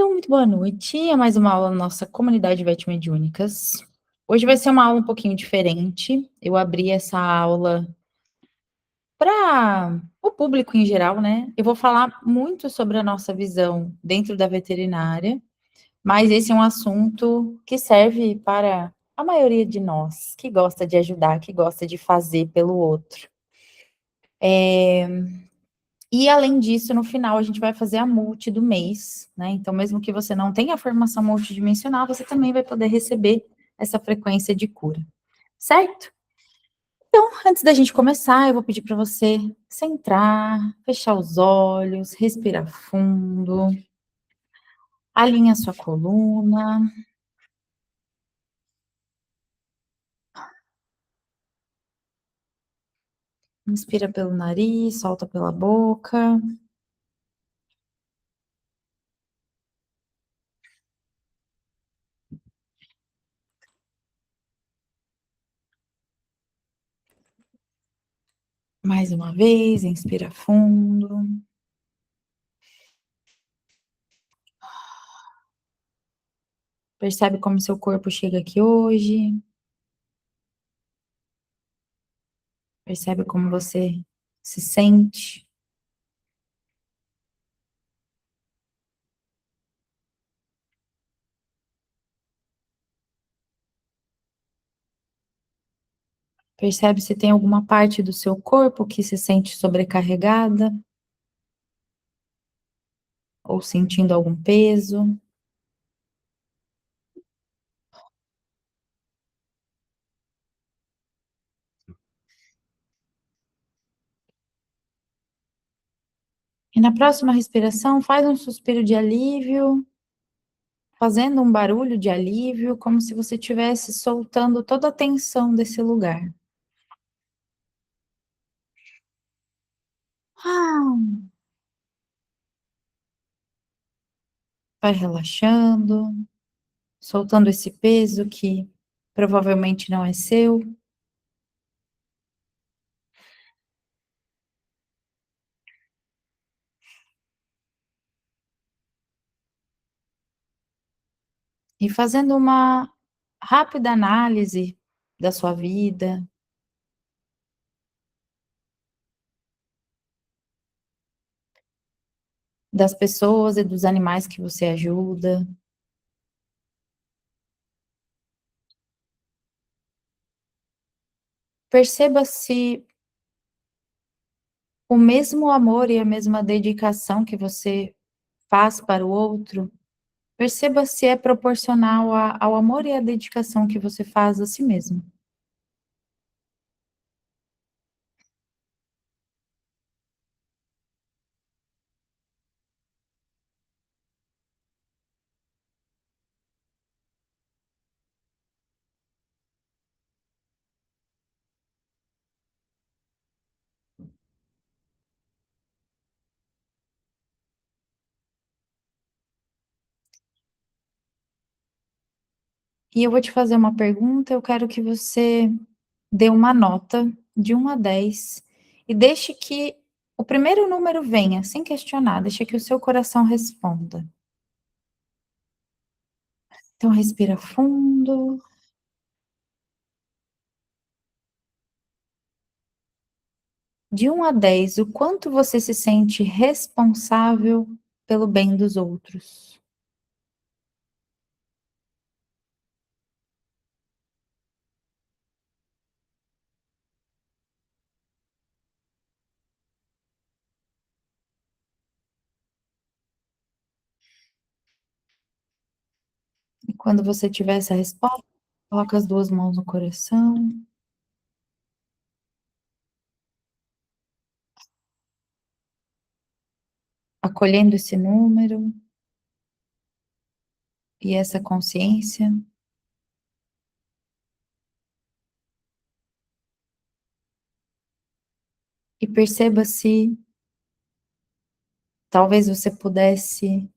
Então, muito boa noite. É mais uma aula na nossa comunidade VET Mediúnicas. Hoje vai ser uma aula um pouquinho diferente. Eu abri essa aula para o público em geral, né? Eu vou falar muito sobre a nossa visão dentro da veterinária, mas esse é um assunto que serve para a maioria de nós, que gosta de ajudar, que gosta de fazer pelo outro. E além disso, no final a gente vai fazer a multi do mês, né? Então, mesmo que você não tenha a formação multidimensional, você também vai poder receber essa frequência de cura, certo? Então, antes da gente começar, eu vou pedir para você centrar, fechar os olhos, respirar fundo, alinha a sua coluna, inspira pelo nariz, solta pela boca. Mais uma vez, inspira fundo. Percebe como seu corpo chega aqui hoje. Percebe como você se sente. Percebe se tem alguma parte do seu corpo que se sente sobrecarregada ou sentindo algum peso. E na próxima respiração, faz um suspiro de alívio, fazendo um barulho de alívio, como se você estivesse soltando toda a tensão desse lugar. Ah, vai relaxando, soltando esse peso que provavelmente não é seu. E fazendo uma rápida análise da sua vida, das pessoas e dos animais que você ajuda. Perceba se o mesmo amor e a mesma dedicação que você faz para o outro, perceba se é proporcional ao amor e à dedicação que você faz a si mesmo. E eu vou te fazer uma pergunta, eu quero que você dê uma nota de 1 a 10 e deixe que o primeiro número venha, sem questionar, deixe que o seu coração responda. Então respira fundo. De 1 a 10, o quanto você se sente responsável pelo bem dos outros? E quando você tiver essa resposta, coloca as 2 mãos no coração, acolhendo esse número e essa consciência. E perceba se talvez você pudesse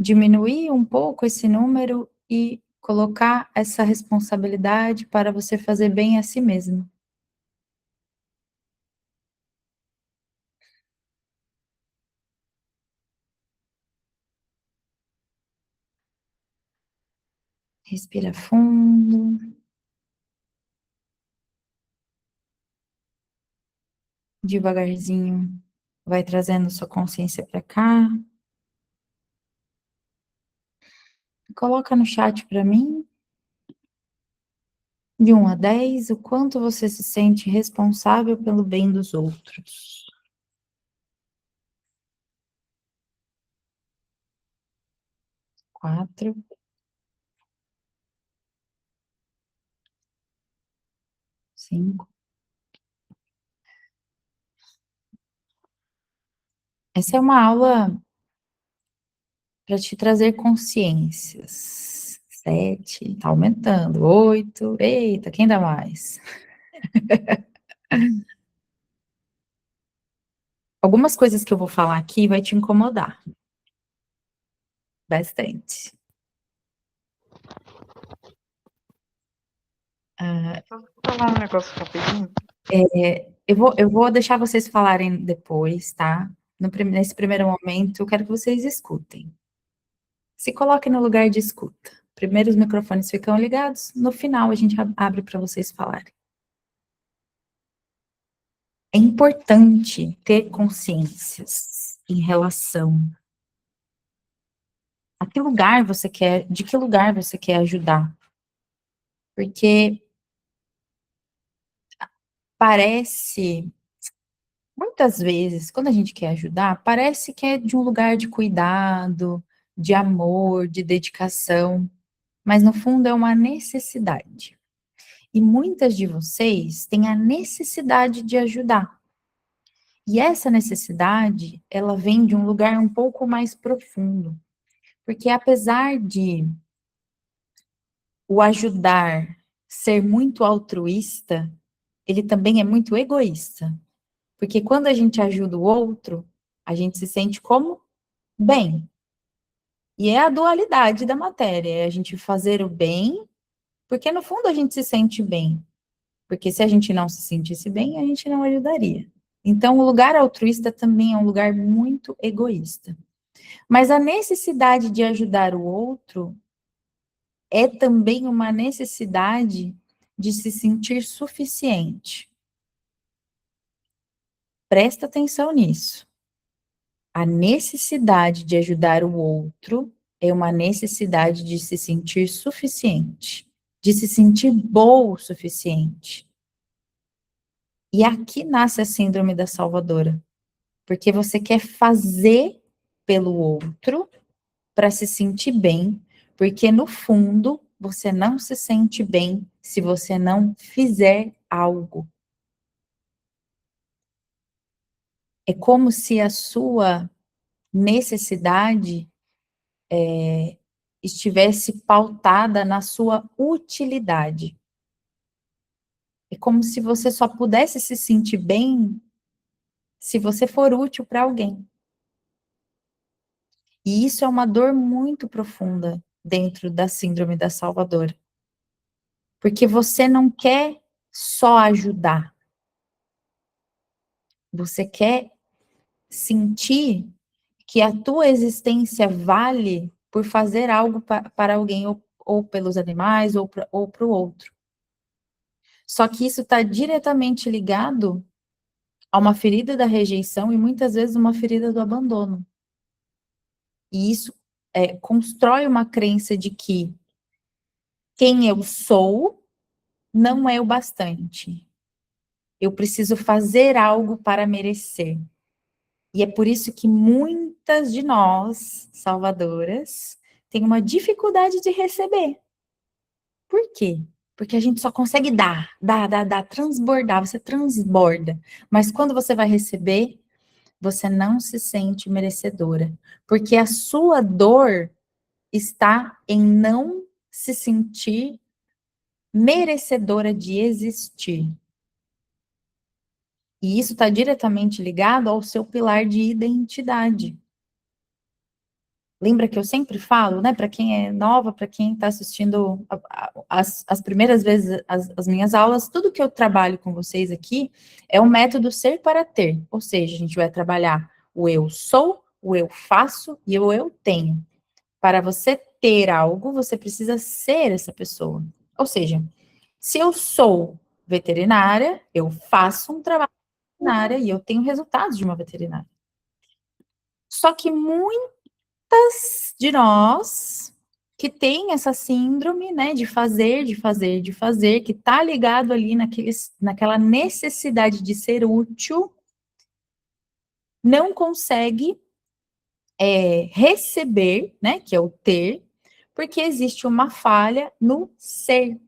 diminuir um pouco esse número e colocar essa responsabilidade para você fazer bem a si mesmo. Respira fundo. Devagarzinho, vai trazendo sua consciência para cá. Coloca no chat para mim, de 1 a 10, o quanto você se sente responsável pelo bem dos outros. 4, 5. Essa é uma aula para te trazer consciências. 7, tá aumentando. 8, eita, quem dá mais? Algumas coisas que eu vou falar aqui vai te incomodar. Bastante. Posso falar um negócio rapidinho? Eu vou deixar vocês falarem depois, tá? Nesse primeiro momento, eu quero que vocês escutem. Se coloquem no lugar de escuta. Primeiro os microfones ficam ligados, no final a gente abre para vocês falarem. É importante ter consciências em relação a que lugar você quer, de que lugar você quer ajudar. Porque parece, muitas vezes, quando a gente quer ajudar, parece que é de um lugar de cuidado, de amor, de dedicação, mas no fundo é uma necessidade. E muitas de vocês têm a necessidade de ajudar. E essa necessidade, ela vem de um lugar um pouco mais profundo. Porque apesar de o ajudar ser muito altruísta, ele também é muito egoísta. Porque quando a gente ajuda o outro, a gente se sente como bem. E é a dualidade da matéria, é a gente fazer o bem, porque no fundo a gente se sente bem. Porque se a gente não se sentisse bem, a gente não ajudaria. Então, o lugar altruísta também é um lugar muito egoísta. Mas a necessidade de ajudar o outro é também uma necessidade de se sentir suficiente. Presta atenção nisso. A necessidade de ajudar o outro é uma necessidade de se sentir suficiente, de se sentir boa o suficiente. E aqui nasce a síndrome da salvadora, porque você quer fazer pelo outro para se sentir bem, porque no fundo você não se sente bem se você não fizer algo. É como se a sua necessidade estivesse pautada na sua utilidade. É como se você só pudesse se sentir bem se você for útil para alguém. E isso é uma dor muito profunda dentro da síndrome da salvadora. Porque você não quer só ajudar. Você quer sentir que a tua existência vale por fazer algo para alguém, ou pelos animais, ou para o outro. Só que isso está diretamente ligado a uma ferida da rejeição e muitas vezes uma ferida do abandono. E isso constrói uma crença de que quem eu sou não é o bastante. Eu preciso fazer algo para merecer. E é por isso que muitas de nós, salvadoras, têm uma dificuldade de receber. Por quê? Porque a gente só consegue dar, transbordar, você transborda. Mas quando você vai receber, você não se sente merecedora. Porque a sua dor está em não se sentir merecedora de existir. E isso está diretamente ligado ao seu pilar de identidade. Lembra que eu sempre falo, né, para quem é nova, para quem está assistindo as primeiras vezes as minhas aulas, tudo que eu trabalho com vocês aqui é o método ser para ter. Ou seja, a gente vai trabalhar o eu sou, o eu faço e o eu tenho. Para você ter algo, você precisa ser essa pessoa. Ou seja, se eu sou veterinária, eu faço um trabalho de veterinária e eu tenho resultados de uma veterinária. Só que muitas de nós que tem essa síndrome, né, de fazer, que tá ligado ali naquela necessidade de ser útil, não consegue receber, né, que é o ter, porque existe uma falha no ser.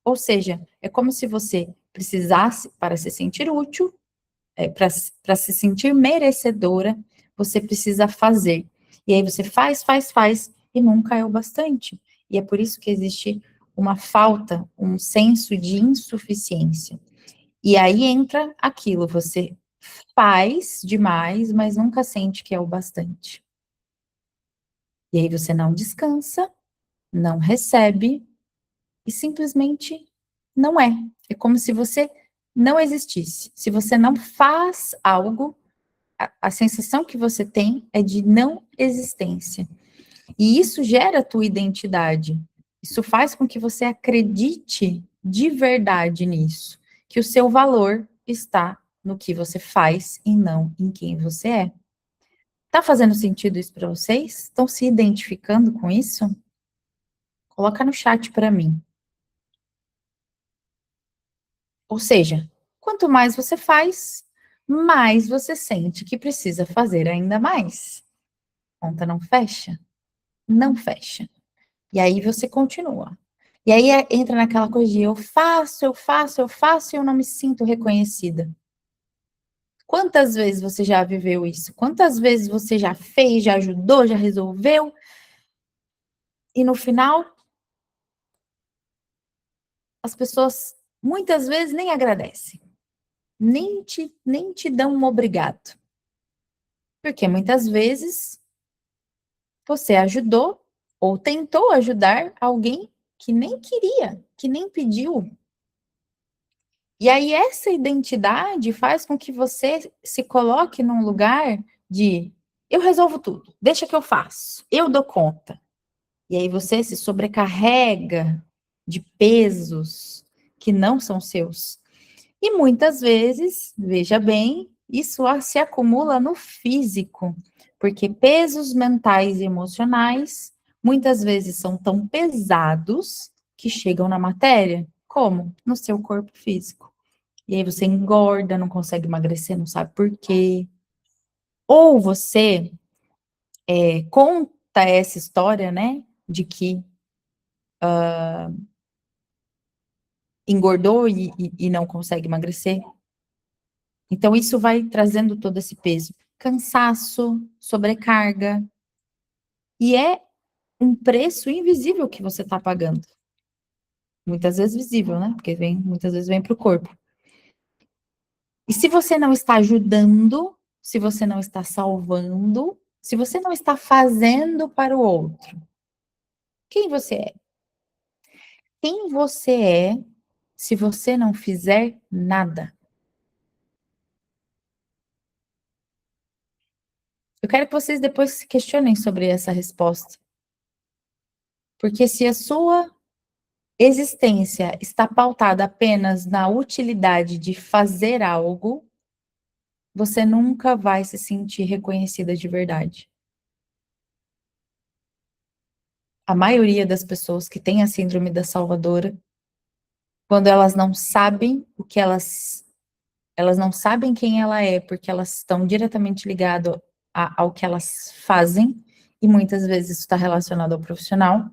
Ou seja, é como se você precisasse, para se sentir útil, para se sentir merecedora, você precisa fazer. E aí você faz, e nunca é o bastante. E é por isso que existe uma falta, um senso de insuficiência. E aí entra aquilo, você faz demais, mas nunca sente que é o bastante. E aí você não descansa, não recebe e simplesmente não é. É como se você não existisse. Se você não faz algo, a sensação que você tem é de não existência. E isso gera a tua identidade. Isso faz com que você acredite de verdade nisso, que o seu valor está no que você faz e não em quem você é. Tá fazendo sentido isso para vocês? Estão se identificando com isso? Coloca no chat para mim. Ou seja, quanto mais você faz, mais você sente que precisa fazer ainda mais. Conta não fecha? Não fecha. E aí você continua. E aí entra naquela coisa de eu faço e eu não me sinto reconhecida. Quantas vezes você já viveu isso? Quantas vezes você já fez, já ajudou, já resolveu? E no final, as pessoas muitas vezes nem agradecem, nem te dão um obrigado. Porque muitas vezes você ajudou ou tentou ajudar alguém que nem queria, que nem pediu. E aí essa identidade faz com que você se coloque num lugar de eu resolvo tudo, deixa que eu faço, eu dou conta. E aí você se sobrecarrega de pesos que não são seus. E muitas vezes, veja bem, isso se acumula no físico, porque pesos mentais e emocionais muitas vezes são tão pesados que chegam na matéria, como no seu corpo físico. E aí você engorda, não consegue emagrecer, não sabe por quê. Ou você conta essa história, né, de que engordou e não consegue emagrecer. Então, isso vai trazendo todo esse peso. Cansaço, sobrecarga. E é um preço invisível que você está pagando. Muitas vezes visível, né? Porque muitas vezes vem para o corpo. E se você não está ajudando, se você não está salvando, se você não está fazendo para o outro, quem você é? Quem você é se você não fizer nada? Eu quero que vocês depois se questionem sobre essa resposta. Porque se a sua existência está pautada apenas na utilidade de fazer algo, você nunca vai se sentir reconhecida de verdade. A maioria das pessoas que tem a síndrome da salvadora, quando elas não sabem o que elas não sabem quem ela é, porque elas estão diretamente ligadas ao que elas fazem, e muitas vezes isso está relacionado ao profissional,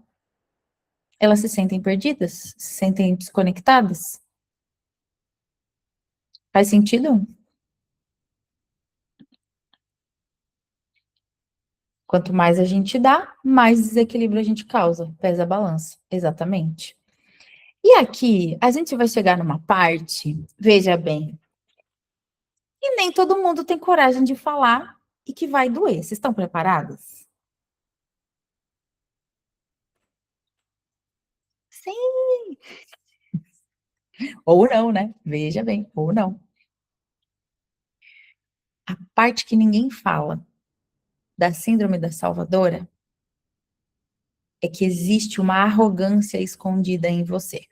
elas se sentem perdidas, se sentem desconectadas. Faz sentido? Quanto mais a gente dá, mais desequilíbrio a gente causa. Pesa a balança. Exatamente. E aqui, a gente vai chegar numa parte, veja bem, e nem todo mundo tem coragem de falar e que vai doer. Vocês estão preparadas? Sim. Ou não, né? Veja bem, ou não. A parte que ninguém fala da síndrome da salvadora é que existe uma arrogância escondida em você.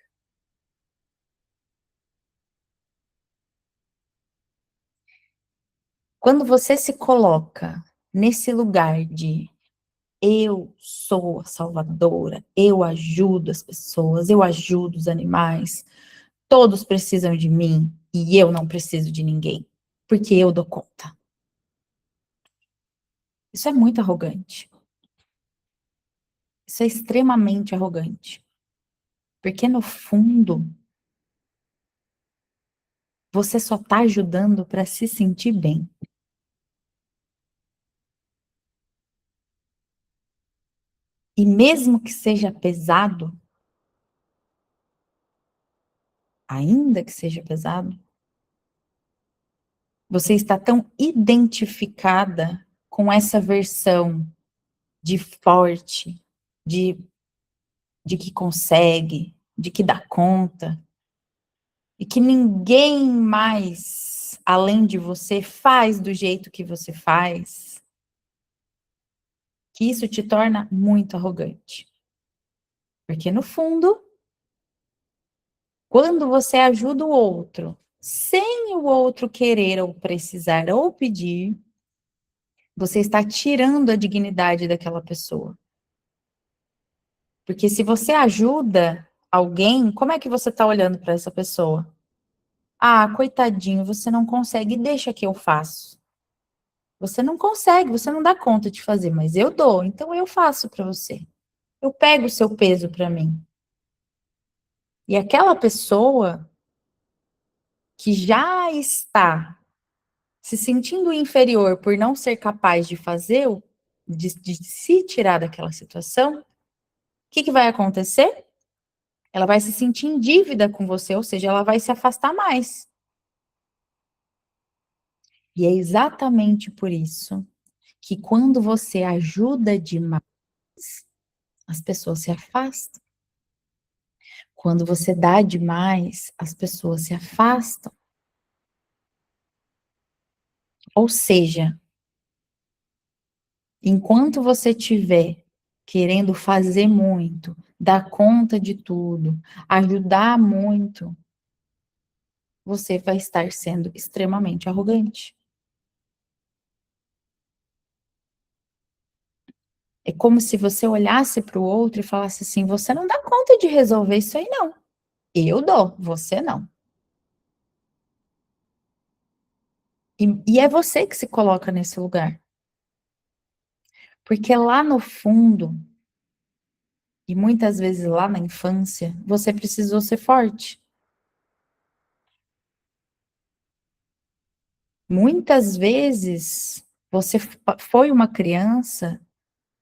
Quando você se coloca nesse lugar de eu sou a salvadora, eu ajudo as pessoas, eu ajudo os animais, todos precisam de mim e eu não preciso de ninguém, porque eu dou conta. Isso é muito arrogante. Isso é extremamente arrogante. Porque no fundo, você só está ajudando para se sentir bem. E mesmo que seja pesado, ainda que seja pesado, você está tão identificada com essa versão de forte, de, de que consegue, de que dá conta, e que ninguém mais, além de você, faz do jeito que você faz, que isso te torna muito arrogante. Porque, no fundo, quando você ajuda o outro, sem o outro querer ou precisar ou pedir, você está tirando a dignidade daquela pessoa. Porque se você ajuda alguém, como é que você está olhando para essa pessoa? Ah, coitadinho, você não consegue, deixa que eu faço. Você não consegue, você não dá conta de fazer, mas eu dou, então eu faço para você. Eu pego o seu peso para mim. E aquela pessoa que já está se sentindo inferior por não ser capaz de fazer, de se tirar daquela situação, o que vai acontecer? Ela vai se sentir em dívida com você, ou seja, ela vai se afastar mais. E é exatamente por isso que quando você ajuda demais, as pessoas se afastam. Quando você dá demais, as pessoas se afastam. Ou seja, enquanto você estiver querendo fazer muito, dar conta de tudo, ajudar muito, você vai estar sendo extremamente arrogante. É como se você olhasse para o outro e falasse assim: você não dá conta de resolver isso aí, não. Eu dou, você não. E é você que se coloca nesse lugar. Porque lá no fundo, e muitas vezes lá na infância, você precisou ser forte. Muitas vezes você foi uma criança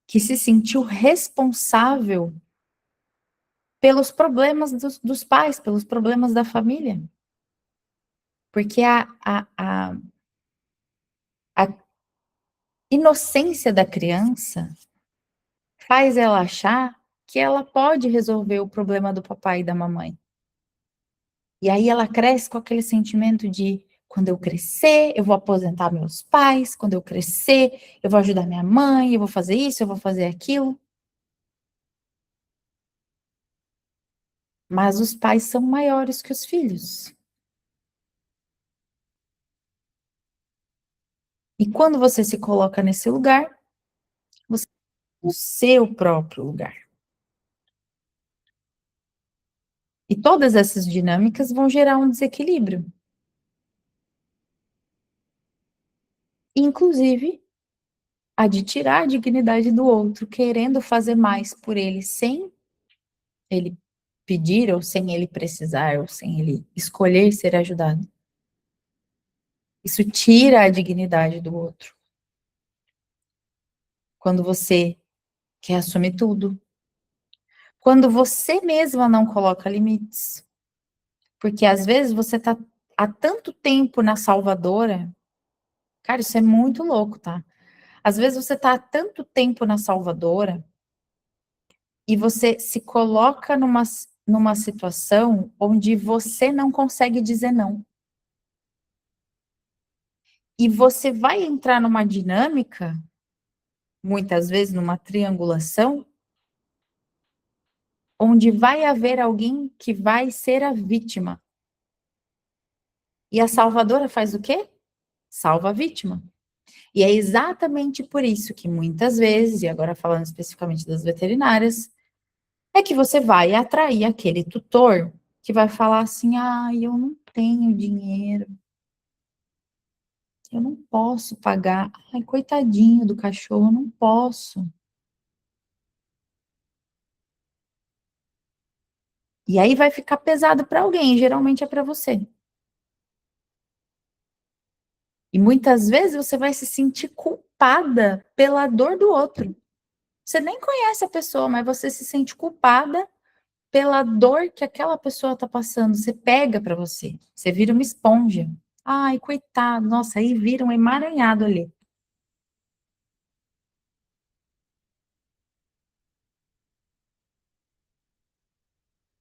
que se sentiu responsável pelos problemas dos pais, pelos problemas da família. Porque a inocência da criança faz ela achar que ela pode resolver o problema do papai e da mamãe. E aí ela cresce com aquele sentimento de quando eu crescer, eu vou aposentar meus pais, quando eu crescer, eu vou ajudar minha mãe, eu vou fazer isso, eu vou fazer aquilo. Mas os pais são maiores que os filhos. E quando você se coloca nesse lugar, você tem o seu próprio lugar. E todas essas dinâmicas vão gerar um desequilíbrio. Inclusive, a de tirar a dignidade do outro, querendo fazer mais por ele, sem ele pedir, ou sem ele precisar, ou sem ele escolher ser ajudado. Isso tira a dignidade do outro. Quando você quer assumir tudo. Quando você mesma não coloca limites. Porque às vezes você está há tanto tempo na salvadora. Cara, isso é muito louco, tá? Às vezes você está há tanto tempo na salvadora e você se coloca numa situação onde você não consegue dizer não. E você vai entrar numa dinâmica, muitas vezes numa triangulação, onde vai haver alguém que vai ser a vítima. E a salvadora faz o quê? Salva a vítima. E é exatamente por isso que muitas vezes, e agora falando especificamente das veterinárias, é que você vai atrair aquele tutor que vai falar assim: ah, eu não tenho dinheiro, eu não posso pagar. Ai, coitadinho do cachorro, eu não posso. E aí vai ficar pesado para alguém, geralmente é para você. E muitas vezes você vai se sentir culpada pela dor do outro. Você nem conhece a pessoa, mas você se sente culpada pela dor que aquela pessoa está passando. Você pega para você. Você vira uma esponja. Ai, coitado. Nossa, aí vira um emaranhado ali.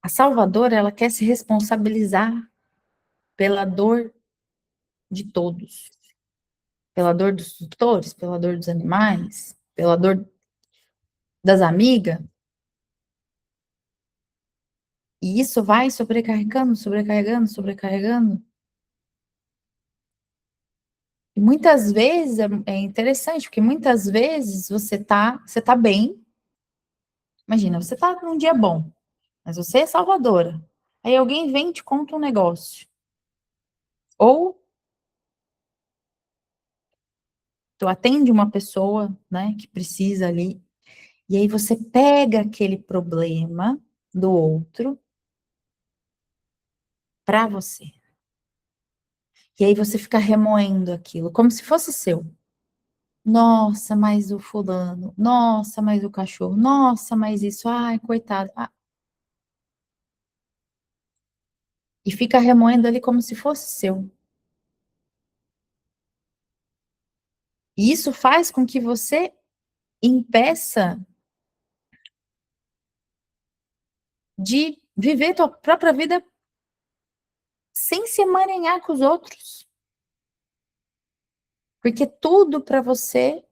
A salvadora, ela quer se responsabilizar pela dor de todos. Pela dor dos tutores, pela dor dos animais, pela dor das amigas. E isso vai sobrecarregando, sobrecarregando, sobrecarregando. E muitas vezes é interessante, porque muitas vezes você tá bem. Imagina, você tá num dia bom, mas você é salvadora. Aí alguém vem e te conta um negócio. Ou tu atende uma pessoa, né, que precisa ali, e aí você pega aquele problema do outro para você. E aí você fica remoendo aquilo, como se fosse seu. Nossa, mas o fulano. Nossa, mas o cachorro. Nossa, mas isso. Ai, coitado. Ah, e fica remoendo ali como se fosse seu. E isso faz com que você impeça de viver tua própria vida sem se emaranhar com os outros. Porque tudo para você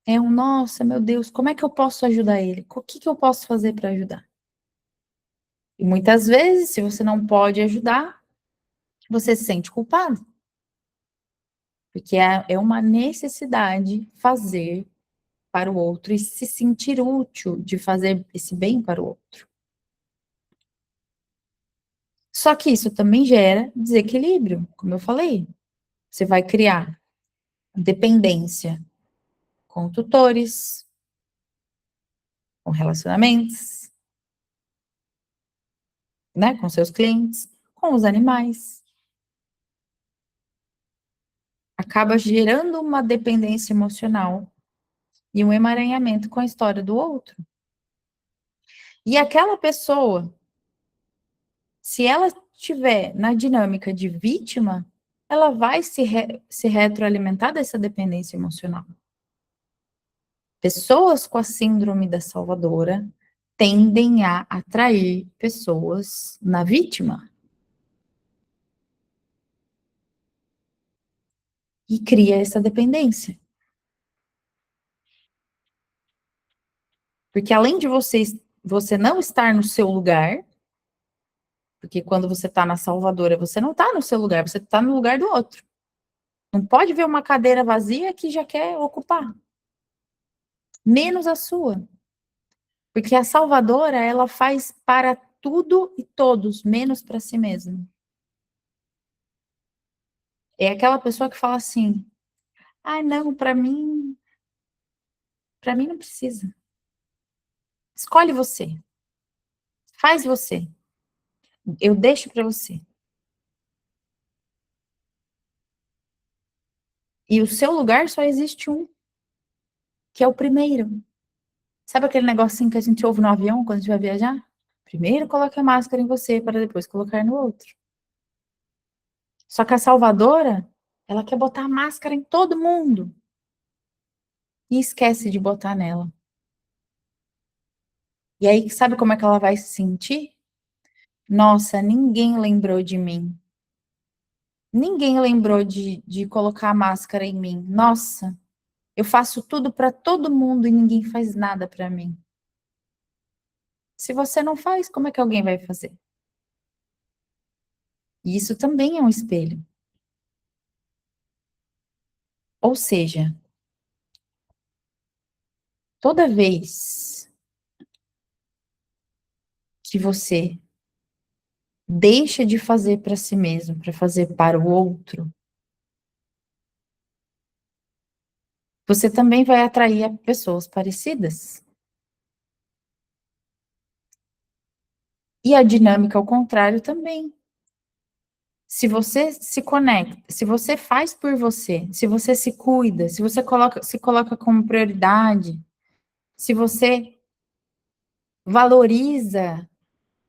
é um, nossa, meu Deus, como é que eu posso ajudar ele? O que eu posso fazer para ajudar? E muitas vezes, se você não pode ajudar, você se sente culpado. Porque é uma necessidade fazer para o outro e se sentir útil de fazer esse bem para o outro. Só que isso também gera desequilíbrio, como eu falei. Você vai criar dependência com tutores, com relacionamentos, né, com seus clientes, com os animais. Acaba gerando uma dependência emocional e um emaranhamento com a história do outro. E aquela pessoa, se ela estiver na dinâmica de vítima, ela vai se retroalimentar dessa dependência emocional. Pessoas com a síndrome da salvadora tendem a atrair pessoas na vítima. E cria essa dependência. Porque além de você não estar no seu lugar, porque quando você está na salvadora, você não está no seu lugar, você está no lugar do outro. Não pode ver uma cadeira vazia que já quer ocupar. Menos a sua. Porque a salvadora, ela faz para tudo e todos, menos para si mesma. É aquela pessoa que fala assim: "Ah, não, para mim não precisa. Escolhe você. Faz você. Eu deixo para você." E o seu lugar só existe um, que é o primeiro. Sabe aquele negocinho que a gente ouve no avião quando a gente vai viajar? Primeiro coloque a máscara em você para depois colocar no outro. Só que a salvadora, ela quer botar a máscara em todo mundo e esquece de botar nela. E aí, sabe como é que ela vai se sentir? Nossa, ninguém lembrou de mim. Ninguém lembrou de colocar a máscara em mim. Nossa, eu faço tudo para todo mundo e ninguém faz nada para mim. Se você não faz, como é que alguém vai fazer? E isso também é um espelho. Ou seja, toda vez que você deixa de fazer para si mesmo, para fazer para o outro, você também vai atrair pessoas parecidas. E a dinâmica ao contrário também. Se você se conecta, se você faz por você, se você se cuida, se você se coloca como prioridade, se você valoriza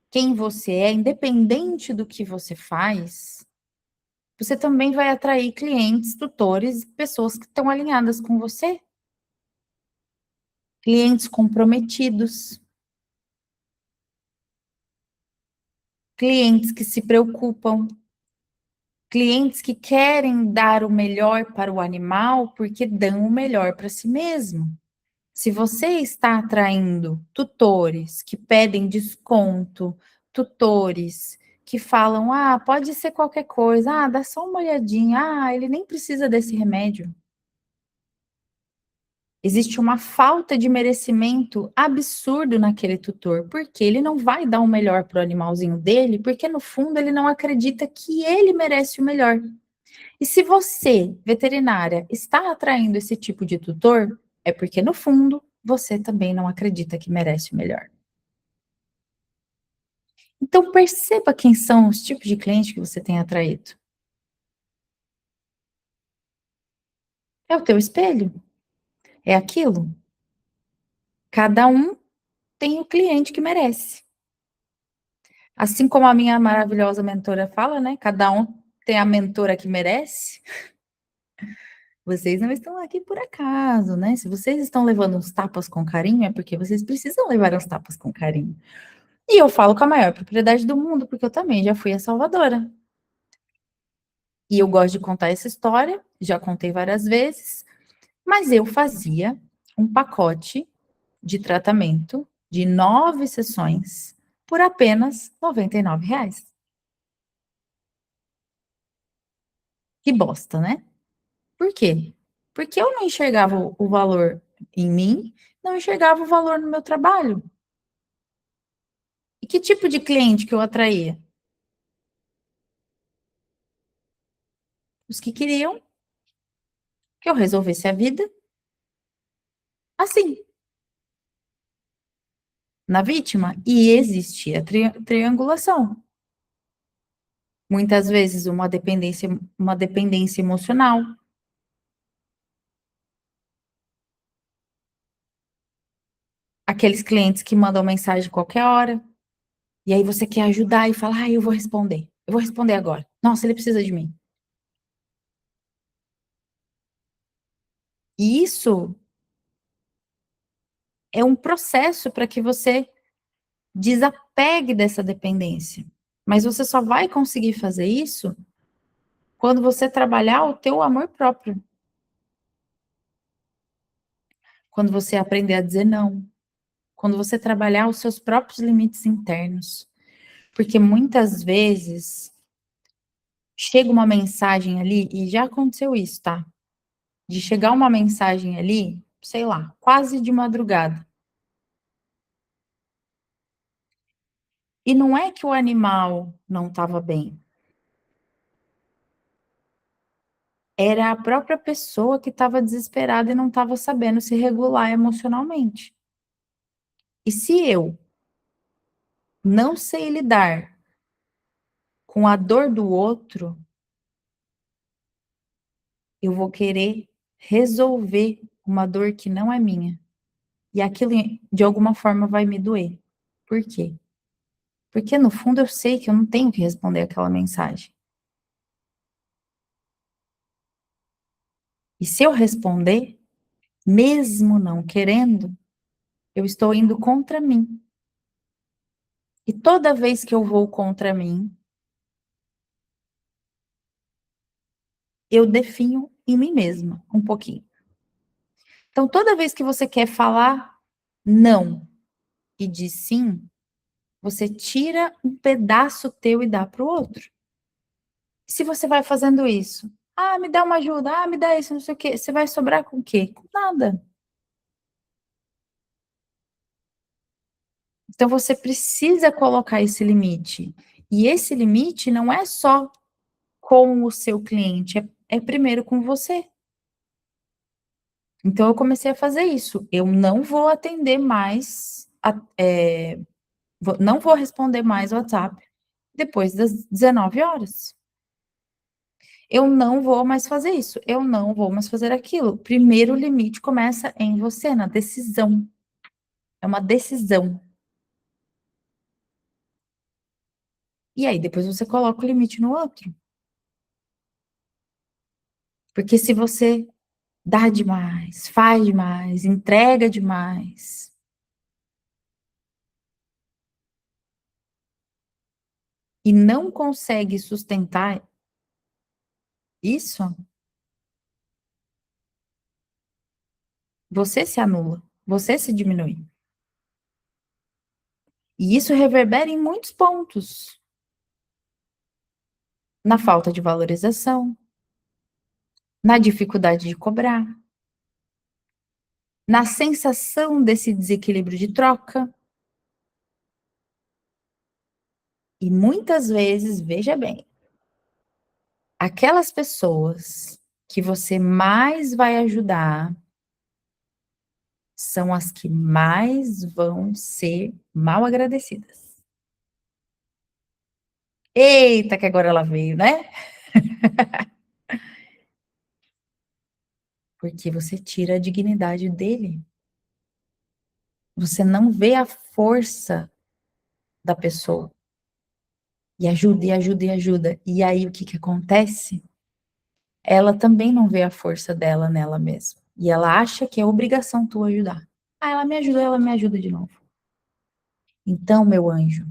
quem você é, independente do que você faz, você também vai atrair clientes, tutores, pessoas que estão alinhadas com você, clientes comprometidos, clientes que se preocupam, clientes que querem dar o melhor para o animal porque dão o melhor para si mesmo. Se você está atraindo tutores que pedem desconto, tutores que falam, pode ser qualquer coisa, dá só uma olhadinha, ele nem precisa desse remédio. Existe uma falta de merecimento absurdo naquele tutor, porque ele não vai dar o melhor para o animalzinho dele, porque no fundo ele não acredita que ele merece o melhor. E se você, veterinária, está atraindo esse tipo de tutor, é porque no fundo você também não acredita que merece o melhor. Então perceba quem são os tipos de cliente que você tem atraído. É o teu espelho? É aquilo? Cada um tem o cliente que merece. Assim como a minha maravilhosa mentora fala, né? Cada um tem a mentora que merece. Vocês não estão aqui por acaso, né? Se vocês estão levando uns tapas com carinho, é porque vocês precisam levar uns tapas com carinho. E eu falo com a maior propriedade do mundo, porque eu também já fui a salvadora. E eu gosto de contar essa história, já contei várias vezes, mas eu fazia um pacote de tratamento de 9 sessões por apenas R$ 99. Que bosta, né? Por quê? Porque eu não enxergava o valor em mim, não enxergava o valor no meu trabalho. E que tipo de cliente que eu atraía? Os que queriam que eu resolvesse a vida assim, na vítima. E existia triangulação. Muitas vezes uma dependência emocional. Aqueles clientes que mandam mensagem qualquer hora. E aí você quer ajudar e fala, eu vou responder. Eu vou responder agora. Nossa, ele precisa de mim. E isso é um processo para que você desapegue dessa dependência. Mas você só vai conseguir fazer isso quando você trabalhar o teu amor próprio. Quando você aprender a dizer não. Quando você trabalhar os seus próprios limites internos. Porque muitas vezes chega uma mensagem ali, e já aconteceu isso, tá? De chegar uma mensagem ali, sei lá, quase de madrugada. E não é que o animal não estava bem. Era a própria pessoa que estava desesperada e não estava sabendo se regular emocionalmente. E se eu não sei lidar com a dor do outro, eu vou querer resolver uma dor que não é minha. E aquilo, de alguma forma, vai me doer. Por quê? Porque, no fundo, eu sei que eu não tenho que responder aquela mensagem. E se eu responder, mesmo não querendo, eu estou indo contra mim. E toda vez que eu vou contra mim, eu definho em mim mesma um pouquinho. Então, toda vez que você quer falar não e diz sim, Você tira um pedaço teu e dá para o outro. Se você vai fazendo isso, me dá uma ajuda, me dá isso, não sei o quê, você vai sobrar com o quê? Com nada. Então você precisa colocar esse limite. E esse limite não é só com o seu cliente, é primeiro com você. Então eu comecei a fazer isso. Eu não vou atender mais, não vou responder mais o WhatsApp depois das 19 horas. Eu não vou mais fazer isso, eu não vou mais fazer aquilo. Primeiro o limite começa em você, na decisão. É uma decisão. E aí depois você coloca o limite no outro. Porque se você dá demais, faz demais, entrega demais, e não consegue sustentar isso, você se anula, você se diminui. E isso reverbera em muitos pontos. Na falta de valorização, na dificuldade de cobrar, na sensação desse desequilíbrio de troca. E muitas vezes, veja bem, aquelas pessoas que você mais vai ajudar são as que mais vão ser mal agradecidas. Eita, que agora ela veio, né? Porque você tira a dignidade dele. Você não vê a força da pessoa. E ajuda, e ajuda, e ajuda. E aí o que que acontece? Ela também não vê a força dela nela mesma. E ela acha que é obrigação tua ajudar. Ela me ajuda de novo. Então, meu anjo,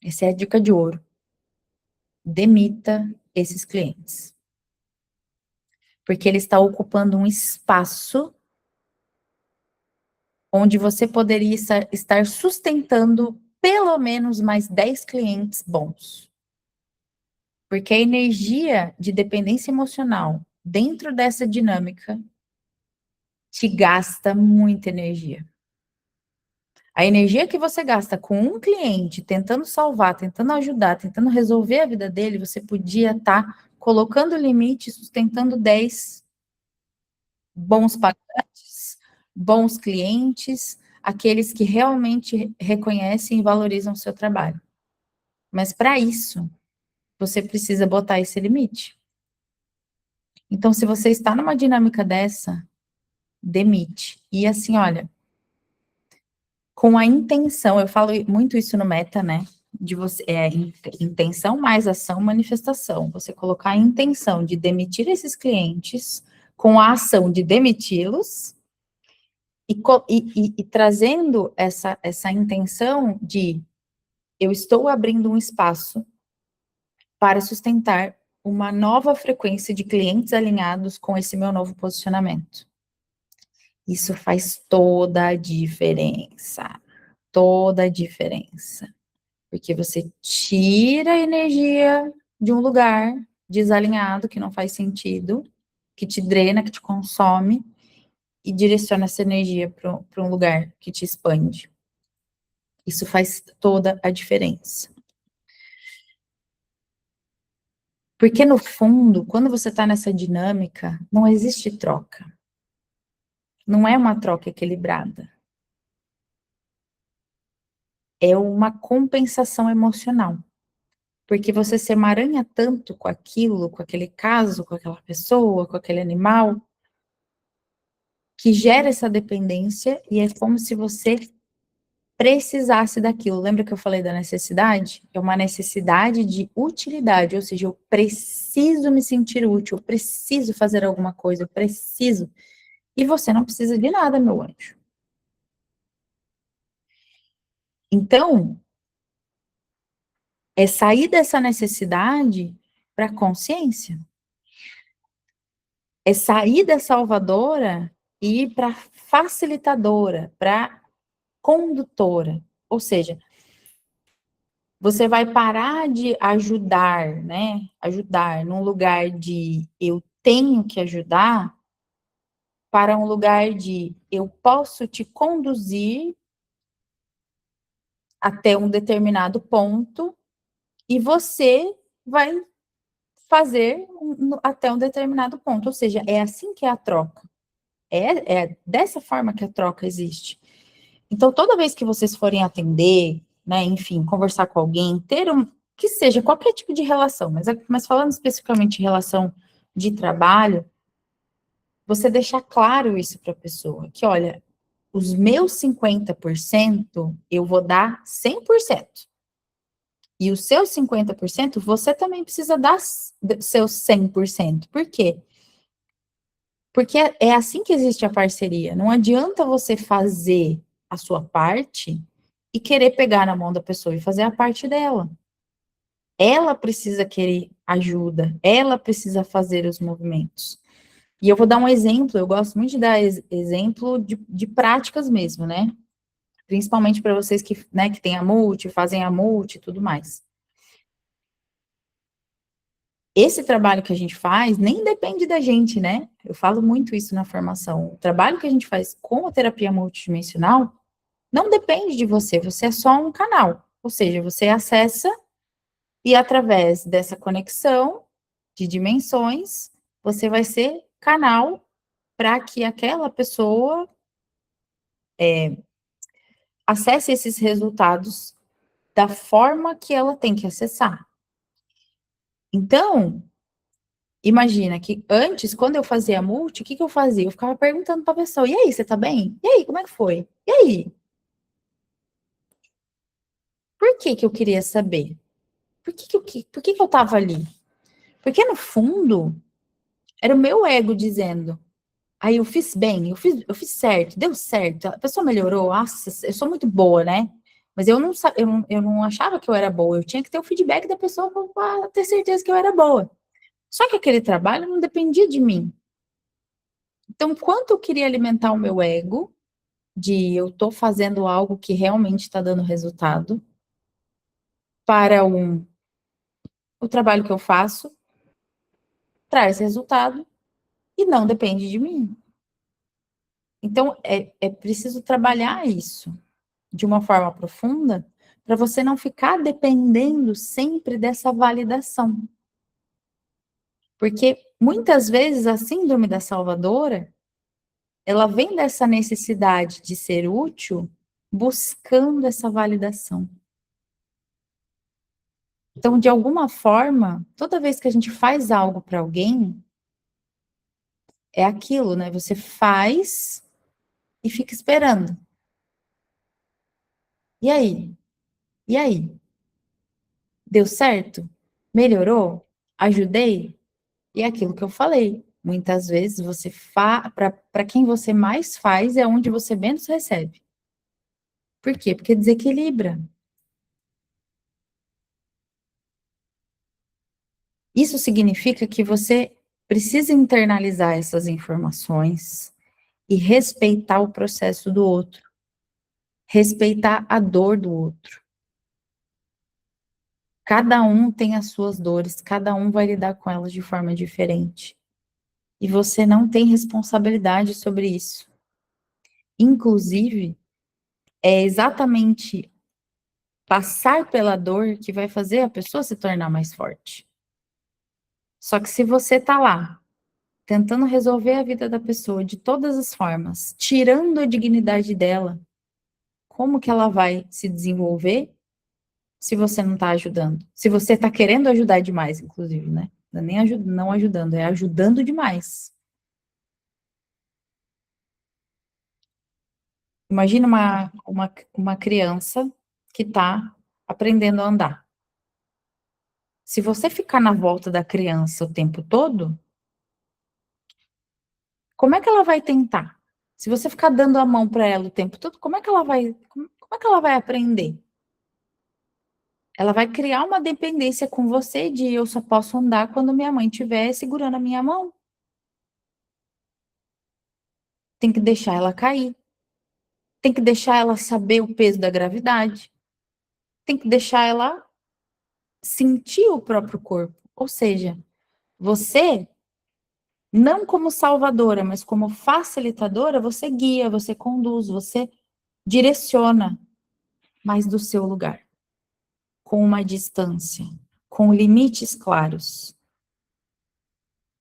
essa é a dica de ouro. Demita esses clientes. Porque ele está ocupando um espaço onde você poderia estar sustentando pelo menos mais 10 clientes bons. Porque a energia de dependência emocional dentro dessa dinâmica te gasta muita energia. A energia que você gasta com um cliente, tentando salvar, tentando ajudar, tentando resolver a vida dele, você podia estar colocando limite, sustentando 10 bons pagantes, bons clientes, aqueles que realmente reconhecem e valorizam o seu trabalho. Mas para isso, você precisa botar esse limite. Então, se você está numa dinâmica dessa, demite. E assim, olha, com a intenção, eu falo muito isso no Meta, né? De você, intenção mais ação, manifestação. Você colocar a intenção de demitir esses clientes com a ação de demiti-los e trazendo essa intenção de eu estou abrindo um espaço para sustentar uma nova frequência de clientes alinhados com esse meu novo posicionamento. Isso faz toda a diferença. Toda a diferença. Porque você tira a energia de um lugar desalinhado, que não faz sentido, que te drena, que te consome, e direciona essa energia para um lugar que te expande. Isso faz toda a diferença. Porque, no fundo, quando você está nessa dinâmica, não existe troca. Não é uma troca equilibrada. É uma compensação emocional. Porque você se emaranha tanto com aquilo, com aquele caso, com aquela pessoa, com aquele animal, que gera essa dependência e é como se você precisasse daquilo. Lembra que eu falei da necessidade? É uma necessidade de utilidade, ou seja, eu preciso me sentir útil, eu preciso fazer alguma coisa, eu preciso. E você não precisa de nada, meu anjo. Então, é sair dessa necessidade para a consciência. É sair da salvadora e ir para facilitadora, para condutora. Ou seja, você vai parar de ajudar, né? Ajudar num lugar de eu tenho que ajudar, para um lugar de eu posso te conduzir até um determinado ponto e você vai fazer até um determinado ponto. Ou seja, é assim que é a troca. É dessa forma que a troca existe. Então, toda vez que vocês forem atender, né, enfim, conversar com alguém, ter que seja qualquer tipo de relação, mas falando especificamente de relação de trabalho, você deixar claro isso para a pessoa, que olha, os meus 50% eu vou dar 100%. E os seus 50% você também precisa dar seus 100%. Por quê? Porque é assim que existe a parceria. Não adianta você fazer a sua parte e querer pegar na mão da pessoa e fazer a parte dela. Ela precisa querer ajuda, ela precisa fazer os movimentos. E eu vou dar um exemplo, eu gosto muito de dar exemplo de práticas mesmo, né? Principalmente para vocês que, né, que têm a multi, fazem a multi e tudo mais. Esse trabalho que a gente faz nem depende da gente, né? Eu falo muito isso na formação. O trabalho que a gente faz com a terapia multidimensional não depende de você, você é só um canal. Ou seja, você acessa e através dessa conexão de dimensões, você vai ser canal para que aquela pessoa acesse esses resultados da forma que ela tem que acessar. Então, imagina que antes, quando eu fazia multi, o que eu fazia? Eu ficava perguntando para a pessoa, e aí, você tá bem? E aí, como é que foi? E aí? Por que que eu queria saber? Por que que eu tava ali? Porque no fundo, era o meu ego dizendo, aí eu fiz bem, eu fiz certo, deu certo, a pessoa melhorou, nossa, eu sou muito boa, né? Mas eu não achava que eu era boa, eu tinha que ter o feedback da pessoa para ter certeza que eu era boa. Só que aquele trabalho não dependia de mim. Então, quanto eu queria alimentar o meu ego, de eu estou fazendo algo que realmente está dando resultado, para o trabalho que eu faço traz resultado e não depende de mim. Então, é preciso trabalhar isso de uma forma profunda para você não ficar dependendo sempre dessa validação. Porque muitas vezes a síndrome da salvadora, ela vem dessa necessidade de ser útil buscando essa validação. Então, de alguma forma, toda vez que a gente faz algo para alguém, é aquilo, né? Você faz e fica esperando. E aí? E aí? Deu certo? Melhorou? Ajudei? E é aquilo que eu falei. Muitas vezes você para quem você mais faz é onde você menos recebe. Por quê? Porque desequilibra. Isso significa que você precisa internalizar essas informações e respeitar o processo do outro, respeitar a dor do outro. Cada um tem as suas dores, cada um vai lidar com elas de forma diferente. E você não tem responsabilidade sobre isso. Inclusive, é exatamente passar pela dor que vai fazer a pessoa se tornar mais forte. Só que se você tá lá, tentando resolver a vida da pessoa de todas as formas, tirando a dignidade dela, como que ela vai se desenvolver se você não está ajudando? Se você está querendo ajudar demais, inclusive, né? Não é nem não ajudando, é ajudando demais. Imagina uma criança que está aprendendo a andar. Se você ficar na volta da criança o tempo todo, como é que ela vai tentar? Se você ficar dando a mão para ela o tempo todo, como é que ela vai aprender? Ela vai criar uma dependência com você de eu só posso andar quando minha mãe estiver segurando a minha mão. Tem que deixar ela cair. Tem que deixar ela saber o peso da gravidade. Tem que deixar ela sentir o próprio corpo. Ou seja, você, não como salvadora, mas como facilitadora, você guia, você conduz, você direciona, mas do seu lugar, com uma distância, com limites claros,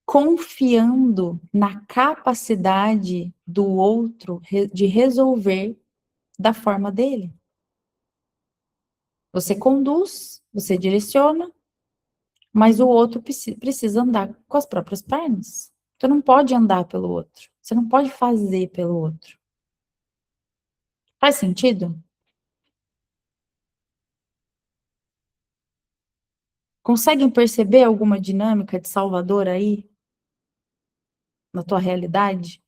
confiando na capacidade do outro de resolver da forma dele. Você conduz, você direciona, mas o outro precisa andar com as próprias pernas. Você não pode andar pelo outro. Você não pode fazer pelo outro. Faz sentido? Conseguem perceber alguma dinâmica de Salvador aí na tua realidade?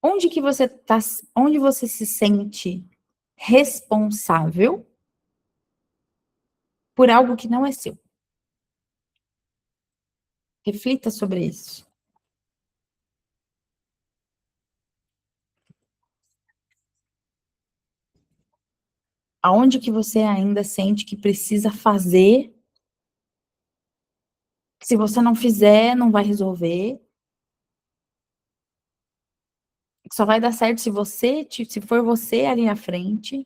Onde que você tá, onde você se sente responsável por algo que não é seu? Reflita sobre isso. Aonde que você ainda sente que precisa fazer, que se você não fizer, não vai resolver, que só vai dar certo se você, se for você ali à frente.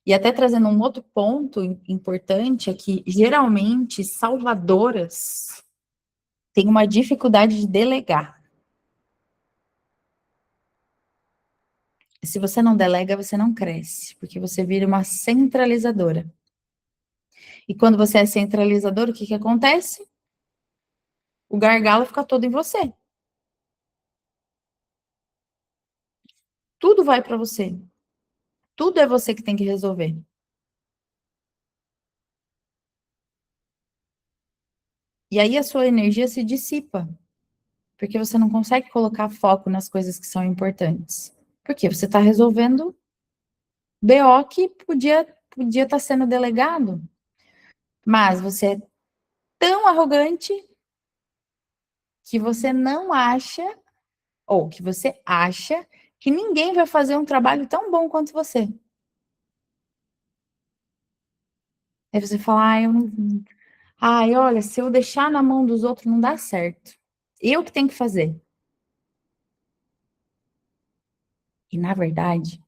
E até trazendo um outro ponto importante é que geralmente salvadoras têm uma dificuldade de delegar. Se você não delega, você não cresce, porque você vira uma centralizadora. E quando você é centralizador, o que que acontece? O gargalo fica todo em você. Tudo vai para você. Tudo é você que tem que resolver. E aí a sua energia se dissipa, porque você não consegue colocar foco nas coisas que são importantes. Porque você está resolvendo BO que podia estar sendo delegado. Mas você é tão arrogante que você não acha, ou que você acha, que ninguém vai fazer um trabalho tão bom quanto você. Aí você fala, ai, olha, se eu deixar na mão dos outros não dá certo. Eu que tenho que fazer. E na verdade,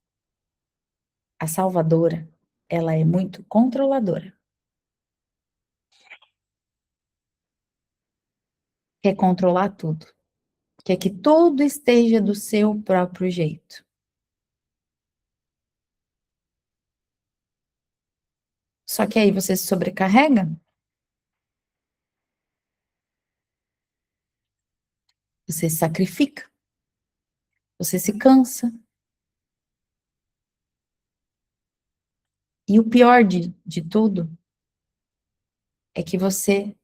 a salvadora, ela é muito controladora. Quer controlar tudo. Quer que tudo esteja do seu próprio jeito. Só que aí você se sobrecarrega, você se sacrifica, você se cansa. E o pior de tudo é que você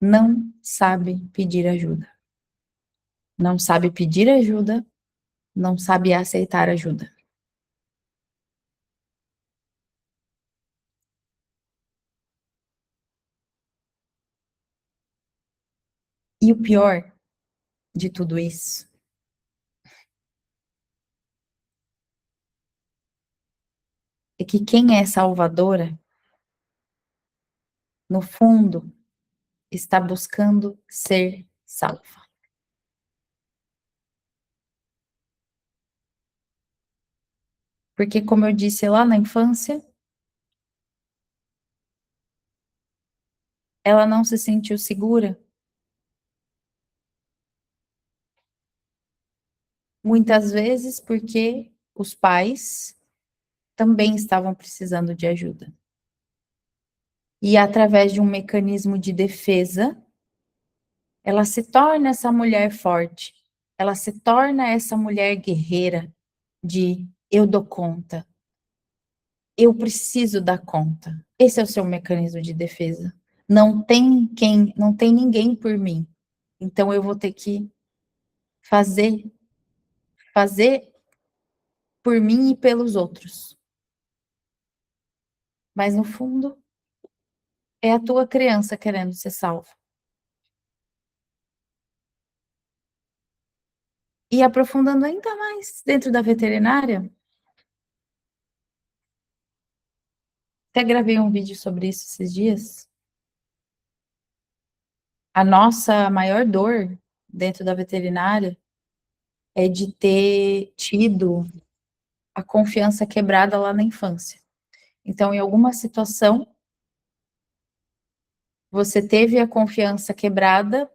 não sabe pedir ajuda. Não sabe pedir ajuda, não sabe aceitar ajuda. E o pior de tudo isso é que quem é salvadora, no fundo, está buscando ser salva. Porque, como eu disse lá na infância, ela não se sentiu segura. Muitas vezes porque os pais também estavam precisando de ajuda. E através de um mecanismo de defesa, ela se torna essa mulher forte, ela se torna essa mulher guerreira de eu dou conta, eu preciso dar conta. Esse é o seu mecanismo de defesa. Não tem ninguém por mim. Então eu vou ter que fazer por mim e pelos outros. Mas no fundo é a tua criança querendo ser salva. E aprofundando ainda mais dentro da veterinária, até gravei um vídeo sobre isso esses dias. A nossa maior dor dentro da veterinária é de ter tido a confiança quebrada lá na infância. Então, em alguma situação, você teve a confiança quebrada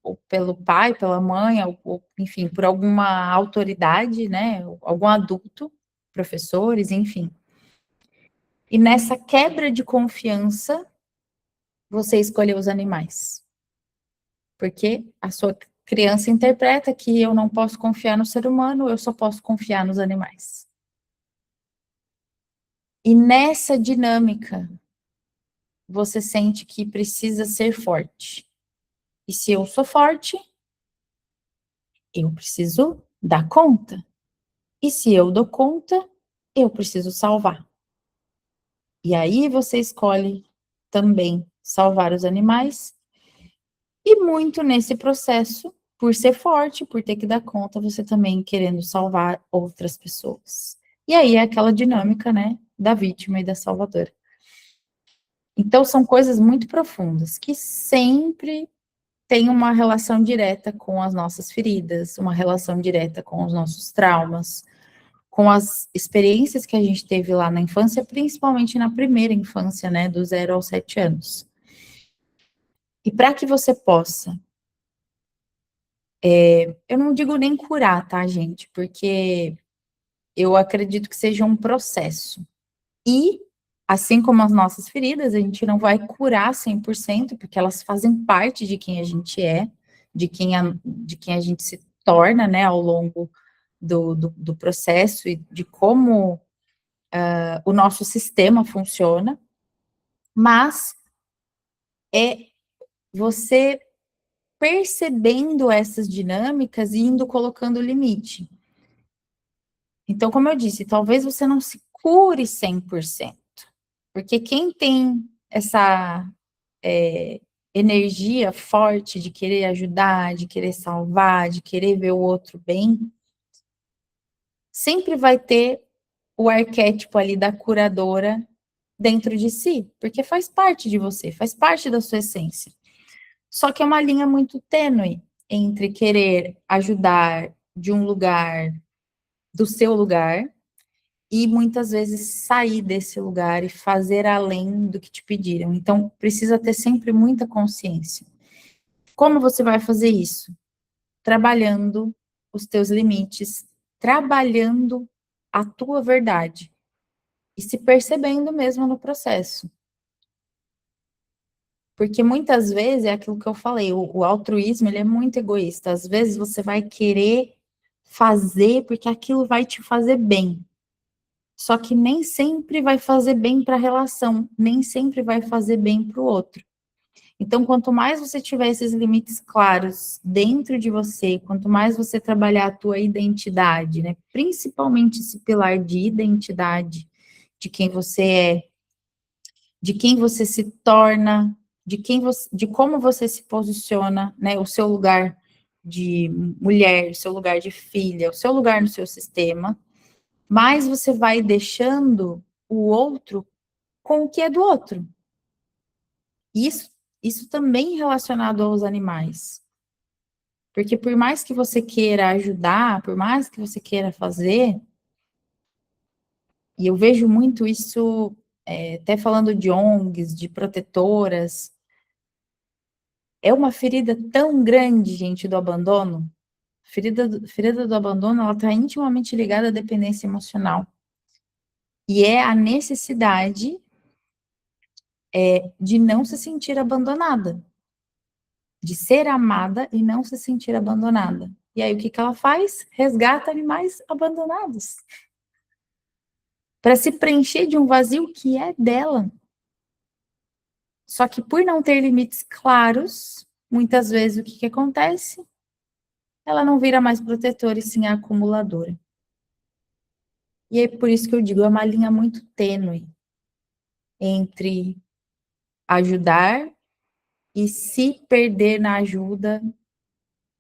ou pelo pai, pela mãe, ou, enfim, por alguma autoridade, né? Algum adulto, professores, enfim. E nessa quebra de confiança, você escolheu os animais. Porque a sua criança interpreta que eu não posso confiar no ser humano, eu só posso confiar nos animais. E nessa dinâmica, você sente que precisa ser forte. E se eu sou forte, eu preciso dar conta. E se eu dou conta, eu preciso salvar. E aí você escolhe também salvar os animais. E muito nesse processo, por ser forte, por ter que dar conta, você também querendo salvar outras pessoas. E aí é aquela dinâmica, né, da vítima e da salvadora. Então são coisas muito profundas que sempre tem uma relação direta com as nossas feridas, uma relação direta com os nossos traumas, com as experiências que a gente teve lá na infância, principalmente na primeira infância, né, do 0 aos 7 anos. E para que você possa, eu não digo nem curar, tá, gente, porque eu acredito que seja um processo. E, assim como as nossas feridas, a gente não vai curar 100%, porque elas fazem parte de quem a gente é, de quem a gente se torna, né, ao longo do processo e de como o nosso sistema funciona, mas é você percebendo essas dinâmicas e indo colocando limite. Então, como eu disse, talvez você não se cure 100%, porque quem tem essa energia forte de querer ajudar, de querer salvar, de querer ver o outro bem, sempre vai ter o arquétipo ali da curadora dentro de si, porque faz parte de você, faz parte da sua essência. Só que é uma linha muito tênue entre querer ajudar de um lugar, do seu lugar, e muitas vezes sair desse lugar e fazer além do que te pediram. Então, precisa ter sempre muita consciência. Como você vai fazer isso? Trabalhando os teus limites, trabalhando a tua verdade e se percebendo mesmo no processo. Porque muitas vezes é aquilo que eu falei, o altruísmo ele é muito egoísta. Às vezes você vai querer fazer porque aquilo vai te fazer bem. Só que nem sempre vai fazer bem para a relação, nem sempre vai fazer bem para o outro. Então, quanto mais você tiver esses limites claros dentro de você, quanto mais você trabalhar a tua identidade, né? Principalmente esse pilar de identidade, de quem você é, de quem você se torna, de como você se posiciona, né? O seu lugar de mulher, o seu lugar de filha, o seu lugar no seu sistema, mais você vai deixando o outro com o que é do outro. Isso, isso também relacionado aos animais. Porque por mais que você queira ajudar, por mais que você queira fazer, e eu vejo muito isso, até falando de ONGs, de protetoras, é uma ferida tão grande, gente, do abandono. Ferida do abandono, ela está intimamente ligada à dependência emocional. E é a necessidade de não se sentir abandonada, de ser amada e não se sentir abandonada. E aí, o que ela faz? Resgata animais abandonados. Para se preencher de um vazio que é dela. Só que por não ter limites claros, muitas vezes o que acontece? Ela não vira mais protetora e sim acumuladora. E é por isso que eu digo, é uma linha muito tênue entre ajudar e se perder na ajuda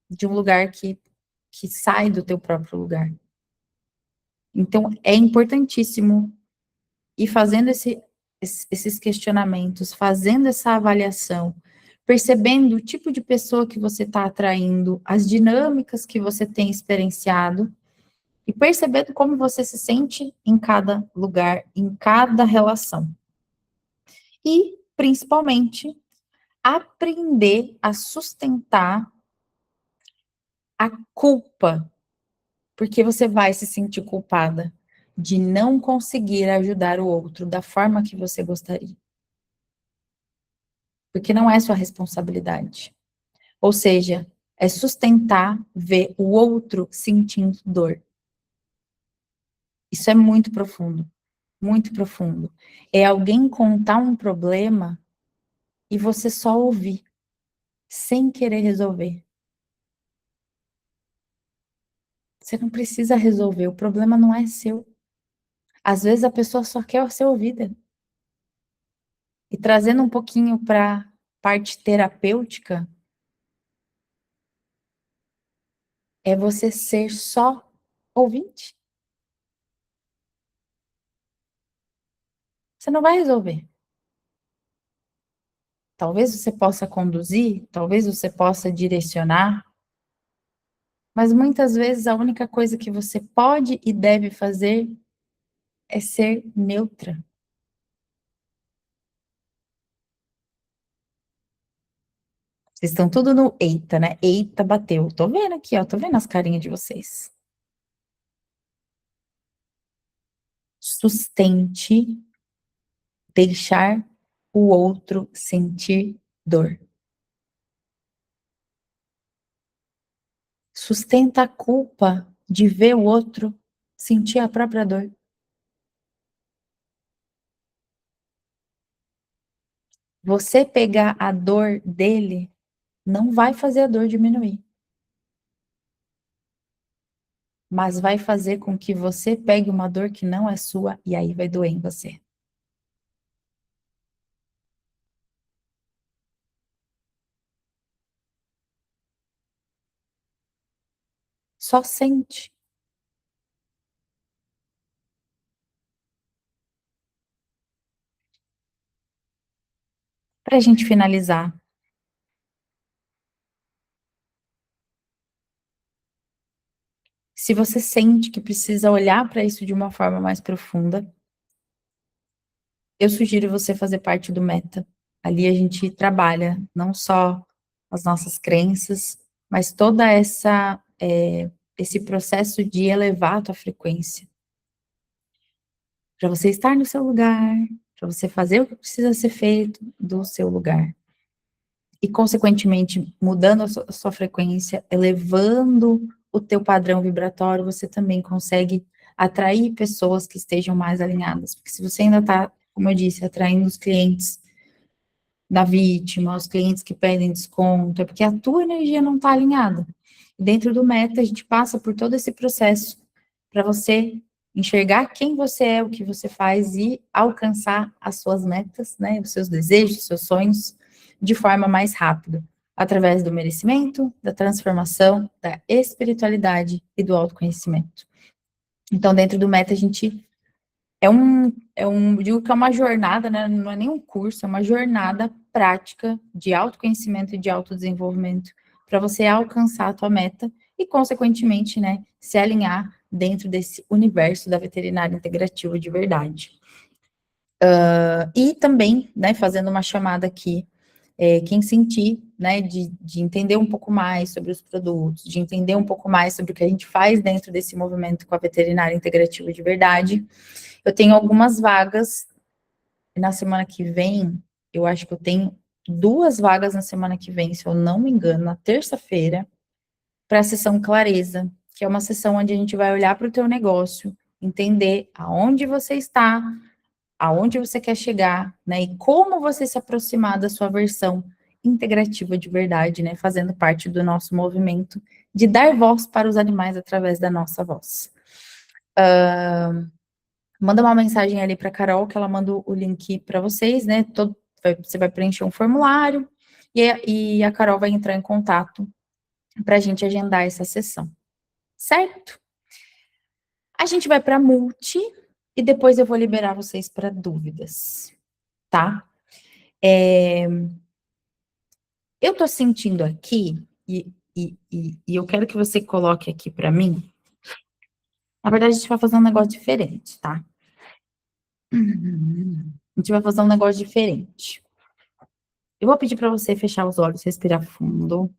de um lugar que que sai do teu próprio lugar. Então, é importantíssimo ir fazendo esses questionamentos, fazendo essa avaliação, percebendo o tipo de pessoa que você está atraindo, as dinâmicas que você tem experienciado, e percebendo como você se sente em cada lugar, em cada relação. E, principalmente, aprender a sustentar a culpa, porque você vai se sentir culpada de não conseguir ajudar o outro da forma que você gostaria. Porque não é sua responsabilidade. Ou seja, é sustentar ver o outro sentindo dor. Isso é muito profundo, muito profundo. É alguém contar um problema e você só ouvir, sem querer resolver. Você não precisa resolver, o problema não é seu. Às vezes a pessoa só quer ser ouvida. E trazendo um pouquinho para a parte terapêutica, é você ser só ouvinte. Você não vai resolver. Talvez você possa conduzir, talvez você possa direcionar, mas muitas vezes a única coisa que você pode e deve fazer é ser neutra. Vocês estão tudo no eita, né? Eita, bateu. Tô vendo aqui, ó, tô vendo as carinhas de vocês. Sustente deixar o outro sentir dor. Sustenta a culpa de ver o outro sentir a própria dor. Você pegar a dor dele não vai fazer a dor diminuir, mas vai fazer com que você pegue uma dor que não é sua e aí vai doer em você. Só sente. Para a gente finalizar, se você sente que precisa olhar para isso de uma forma mais profunda, eu sugiro você fazer parte do Meta. Ali a gente trabalha não só as nossas crenças, mas toda esse processo de elevar a tua frequência. Para você estar no seu lugar, para você fazer o que precisa ser feito do seu lugar. E, consequentemente, mudando a sua frequência, elevando o teu padrão vibratório, você também consegue atrair pessoas que estejam mais alinhadas. Porque se você ainda está, como eu disse, atraindo os clientes da vítima, os clientes que pedem desconto, é porque a tua energia não está alinhada. Dentro do Meta, a gente passa por todo esse processo para você enxergar quem você é, o que você faz e alcançar as suas metas, né, os seus desejos, os seus sonhos, de forma mais rápida, através do merecimento, da transformação, da espiritualidade e do autoconhecimento. Então, dentro do Meta, a gente digo que é uma jornada, né? Não é nem um curso, é uma jornada prática de autoconhecimento e de autodesenvolvimento para você alcançar a tua meta e, consequentemente, né, se alinhar dentro desse universo da veterinária integrativa de verdade. E também, né, fazendo uma chamada aqui, quem sentir, né, de entender um pouco mais sobre os produtos, de entender um pouco mais sobre o que a gente faz dentro desse movimento com a veterinária integrativa de verdade, eu tenho algumas vagas na semana que vem, eu acho que eu tenho 2 vagas na semana que vem, se eu não me engano, na terça-feira, para a sessão Clareza, que é uma sessão onde a gente vai olhar para o teu negócio, entender aonde você está, aonde você quer chegar, né, e como você se aproximar da sua versão integrativa de verdade, né, fazendo parte do nosso movimento de dar voz para os animais através da nossa voz. Manda uma mensagem ali para a Carol, que ela manda o link para vocês, né? Você vai preencher um formulário e a Carol vai entrar em contato para a gente agendar essa sessão, certo? A gente vai para multi e depois eu vou liberar vocês para dúvidas, tá? Eu tô sentindo aqui, e eu quero que você coloque aqui para mim. Na verdade, a gente vai fazer um negócio diferente, tá? A gente vai fazer um negócio diferente. Eu vou pedir para você fechar os olhos, respirar fundo.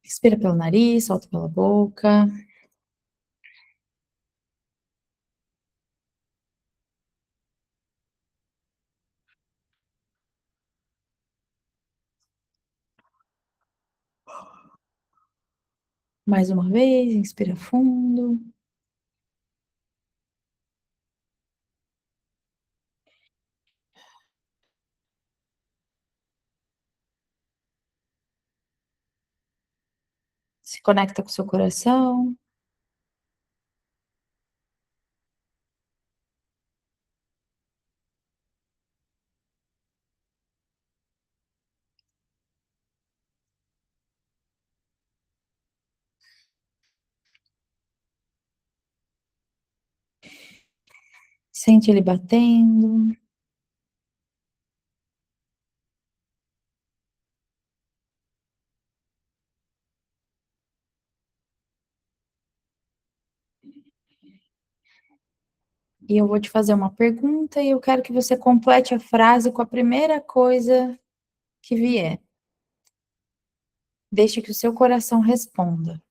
Respira pelo nariz, solta pela boca. Mais uma vez, inspira fundo. Se conecta com o seu coração. Sente ele batendo. E eu vou te fazer uma pergunta e eu quero que você complete a frase com a primeira coisa que vier. Deixe que o seu coração responda.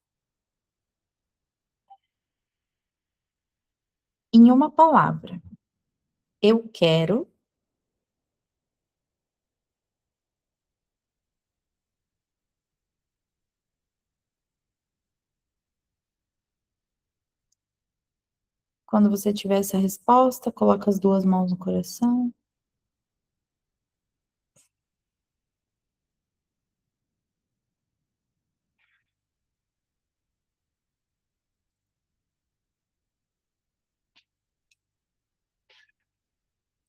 Em uma palavra. Eu quero. Quando você tiver essa resposta, coloca as duas mãos no coração.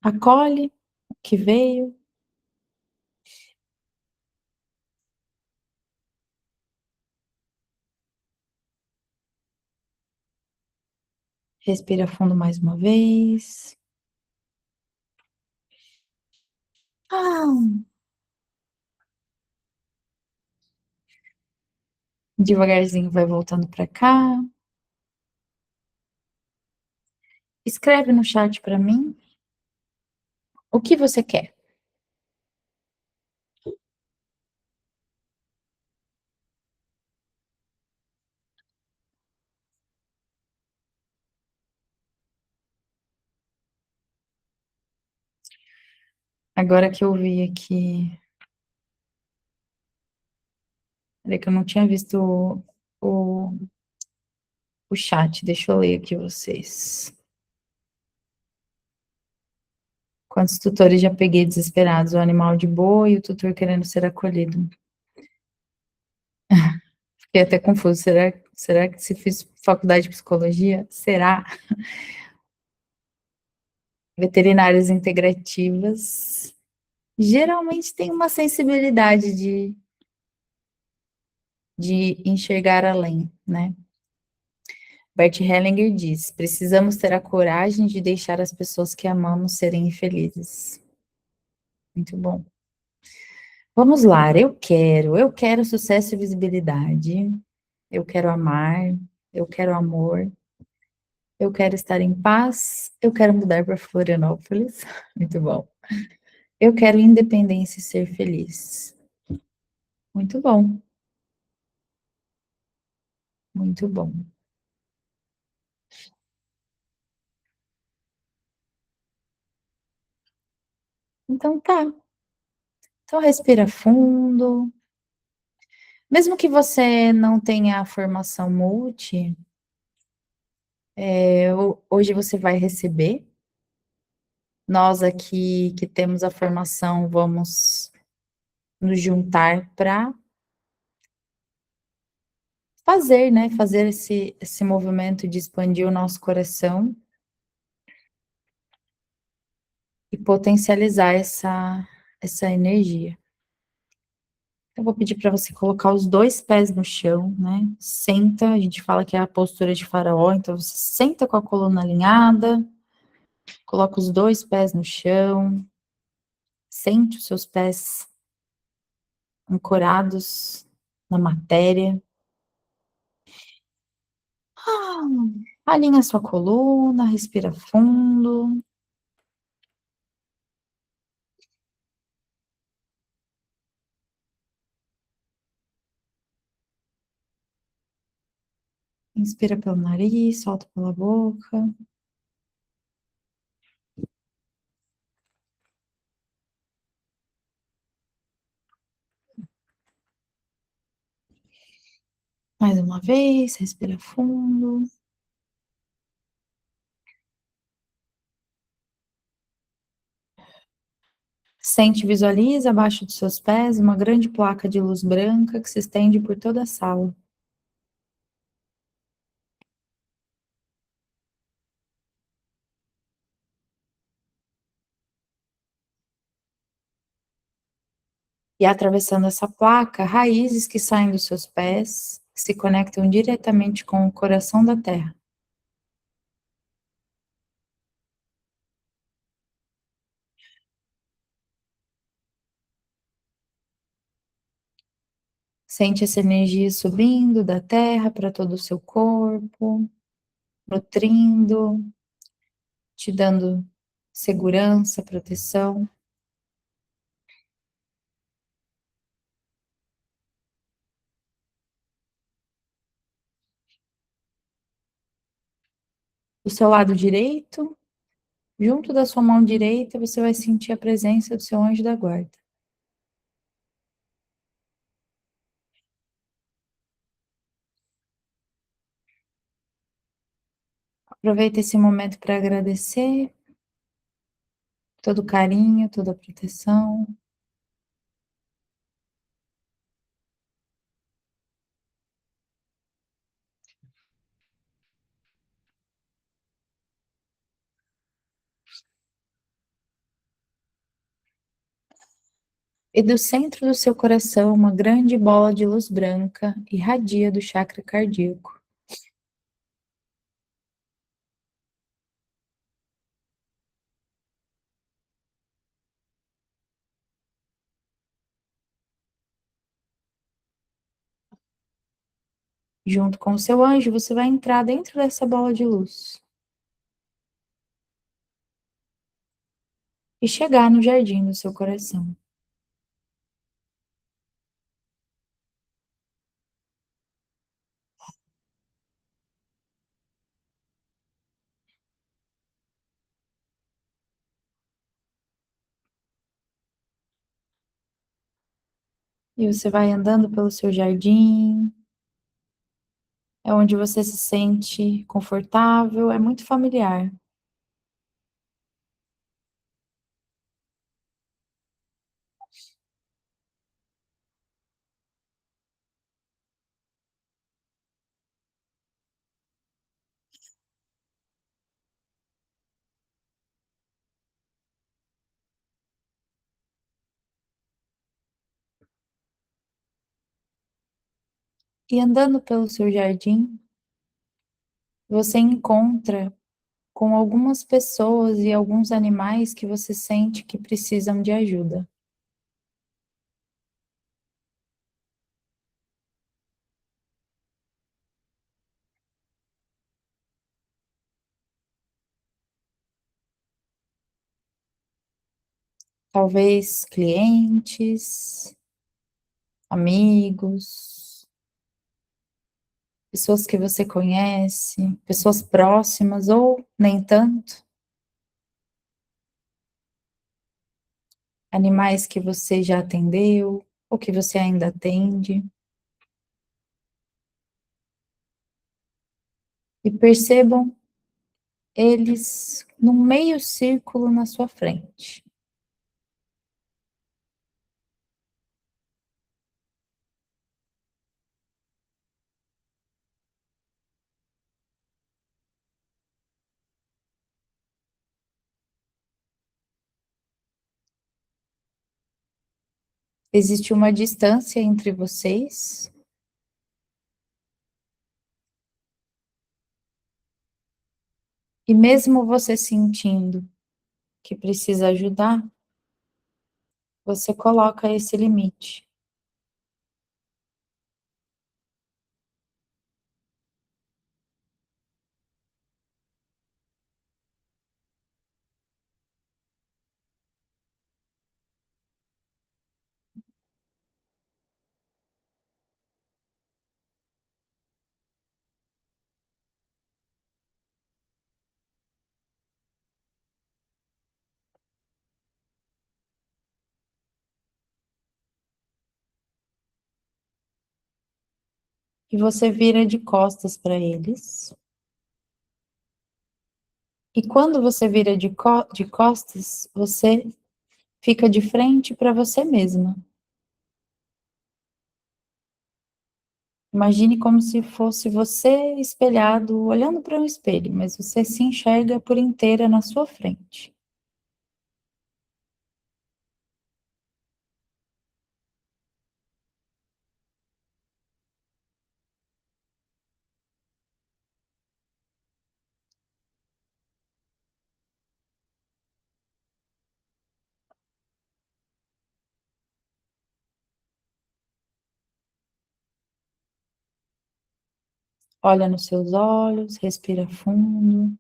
Acolhe o que veio. Respira fundo mais uma vez. Ah, devagarzinho vai voltando para cá. Escreve no chat para mim o que você quer. Agora que eu vi aqui. Peraí que eu não tinha visto o, o chat. Deixa eu ler aqui vocês. Quantos tutores já peguei desesperados? O animal de boa e o tutor querendo ser acolhido. Fiquei até confuso. Será que se fiz faculdade de psicologia? Será? Veterinárias integrativas geralmente têm uma sensibilidade de enxergar além, né? Bert Hellinger diz: precisamos ter a coragem de deixar as pessoas que amamos serem infelizes. Muito bom. Vamos lá, eu quero sucesso e visibilidade, eu quero amar, eu quero amor, eu quero estar em paz, eu quero mudar para Florianópolis. Muito bom. Eu quero independência e ser feliz. Muito bom, muito bom. Então tá. Então respira fundo. Mesmo que você não tenha a formação multi, hoje você vai receber. Nós aqui que temos a formação vamos nos juntar para fazer, né? Fazer esse movimento de expandir o nosso coração e potencializar essa energia. Eu vou pedir para você colocar os dois pés no chão, né? Senta, a gente fala que é a postura de faraó, então você senta com a coluna alinhada, coloca os dois pés no chão, sente os seus pés ancorados na matéria. Alinha sua coluna, respira fundo. Inspira pelo nariz, solta pela boca. Mais uma vez, respira fundo. Sente e visualiza abaixo dos seus pés uma grande placa de luz branca que se estende por toda a sala. E atravessando essa placa, raízes que saem dos seus pés, que se conectam diretamente com o coração da terra. Sente essa energia subindo da terra para todo o seu corpo, nutrindo, te dando segurança, proteção. Do seu lado direito, junto da sua mão direita, você vai sentir a presença do seu anjo da guarda. Aproveita esse momento para agradecer todo o carinho, toda a proteção. E do centro do seu coração, uma grande bola de luz branca irradia do chakra cardíaco. Junto com o seu anjo, você vai entrar dentro dessa bola de luz e chegar no jardim do seu coração. E você vai andando pelo seu jardim, é onde você se sente confortável, é muito familiar. E andando pelo seu jardim, você encontra com algumas pessoas e alguns animais que você sente que precisam de ajuda. Talvez clientes, amigos, pessoas que você conhece, pessoas próximas ou nem tanto, animais que você já atendeu ou que você ainda atende. E percebam eles num meio círculo na sua frente. Existe uma distância entre vocês. E mesmo você sentindo que precisa ajudar, você coloca esse limite. E você vira de costas para eles. E quando você vira de costas, você fica de frente para você mesma. Imagine como se fosse você espelhado, olhando para um espelho, mas você se enxerga por inteira na sua frente. Olha nos seus olhos, respira fundo.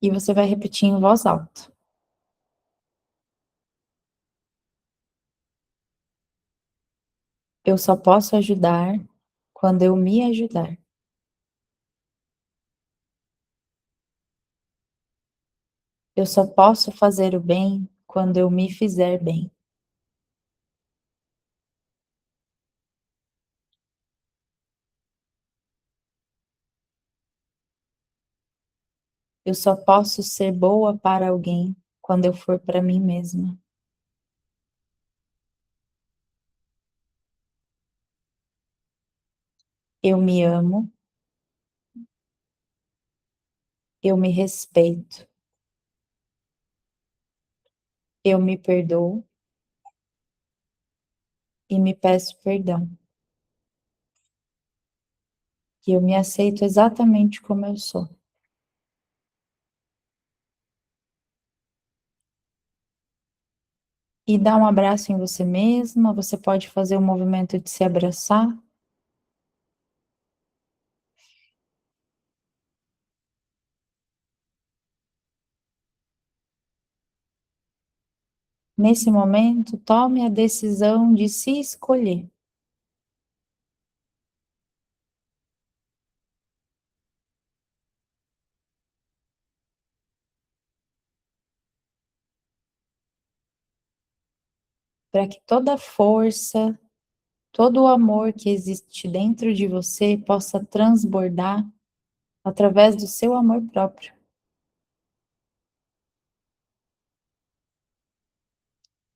E você vai repetir em voz alta. Eu só posso ajudar quando eu me ajudar. Eu só posso fazer o bem quando eu me fizer bem. Eu só posso ser boa para alguém quando eu for para mim mesma. Eu me amo, eu me respeito, eu me perdoo e me peço perdão. E eu me aceito exatamente como eu sou. E dá um abraço em você mesma, você pode fazer o movimento de se abraçar. Nesse momento, tome a decisão de se escolher. Para que toda a força, todo o amor que existe dentro de você possa transbordar através do seu amor próprio.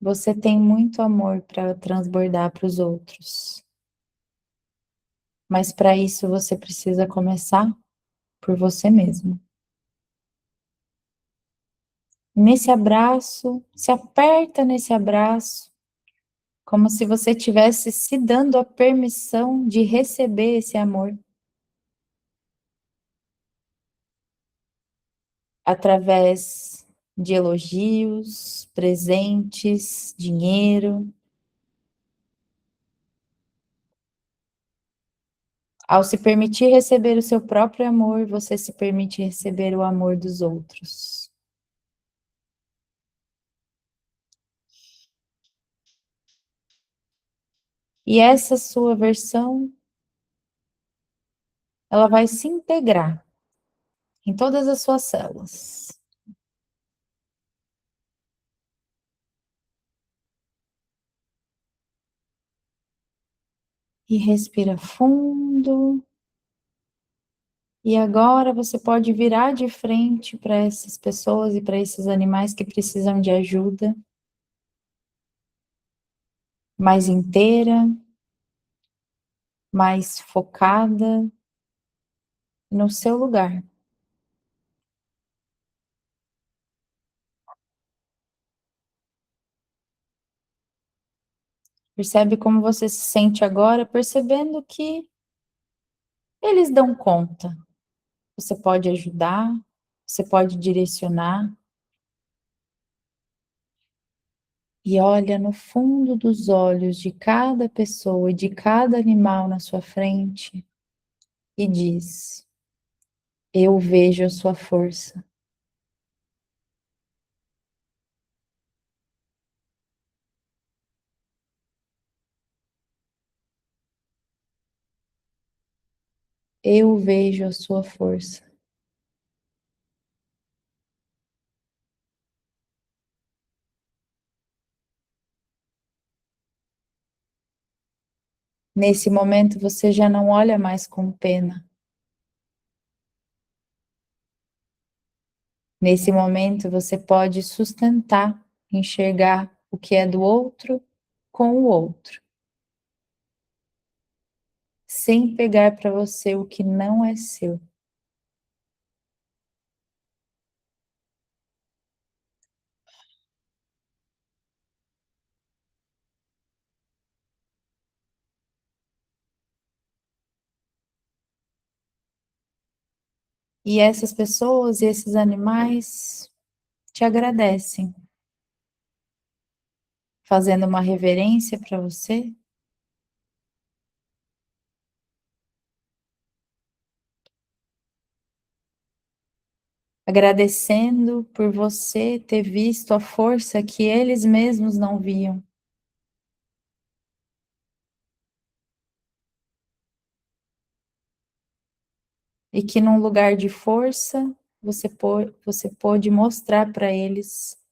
Você tem muito amor para transbordar para os outros. Mas para isso você precisa começar por você mesmo. Nesse abraço, se aperta nesse abraço, como se você estivesse se dando a permissão de receber esse amor. Através de elogios, presentes, dinheiro. Ao se permitir receber o seu próprio amor, você se permite receber o amor dos outros. E essa sua versão, ela vai se integrar em todas as suas células. E respira fundo. E agora você pode virar de frente para essas pessoas e para esses animais que precisam de ajuda. mais inteira, mais focada no seu lugar. Percebe como você se sente agora, percebendo que eles dão conta. Você pode ajudar, você pode direcionar. E olha no fundo dos olhos de cada pessoa e de cada animal na sua frente e diz: eu vejo a sua força. Eu vejo a sua força. Nesse momento você já não olha mais com pena. Nesse momento você pode sustentar, enxergar o que é do outro com o outro, sem pegar para você o que não é seu. E essas pessoas e esses animais te agradecem, fazendo uma reverência para você, agradecendo por você ter visto a força que eles mesmos não viam. E que num lugar de força, você pôde mostrar para eles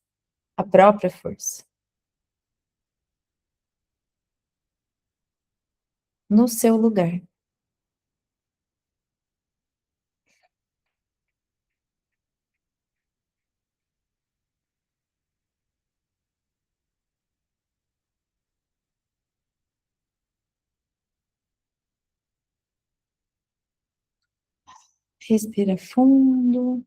a própria força. No seu lugar. Respira fundo.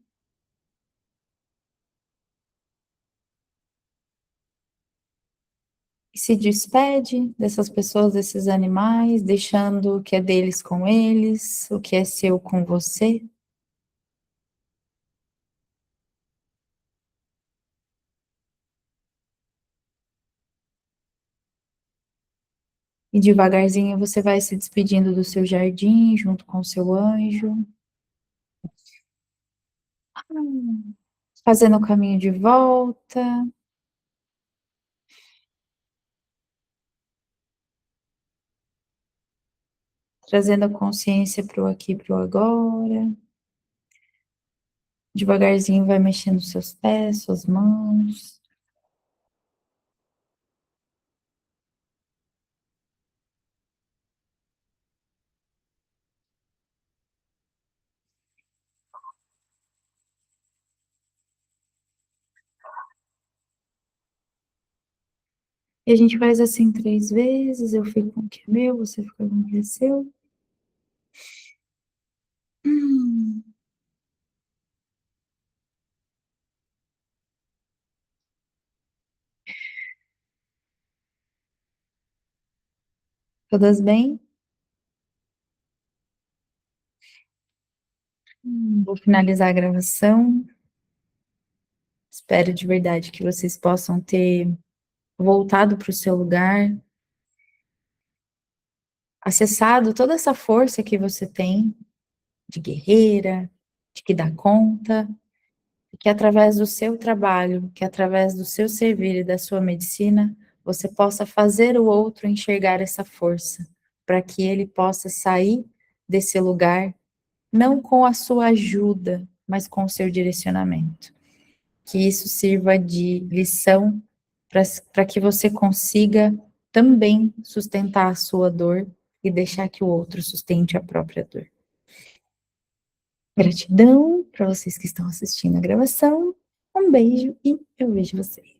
E se despede dessas pessoas, desses animais, deixando o que é deles com eles, o que é seu com você. E devagarzinho você vai se despedindo do seu jardim, junto com o seu anjo. Fazendo o caminho de volta. Trazendo a consciência para o aqui e para o agora. Devagarzinho vai mexendo seus pés, suas mãos. E a gente faz assim 3 vezes, eu fico com o que é meu, você fica com o que é seu. Todas bem? Vou finalizar a gravação. Espero de verdade que vocês possam ter voltado para o seu lugar, acessado toda essa força que você tem de guerreira, de que dá conta, e que através do seu trabalho, que através do seu servir e da sua medicina, você possa fazer o outro enxergar essa força, para que ele possa sair desse lugar, não com a sua ajuda, mas com o seu direcionamento. Que isso sirva de lição para que você consiga também sustentar a sua dor e deixar que o outro sustente a própria dor. Gratidão para vocês que estão assistindo a gravação. Um beijo e eu vejo vocês.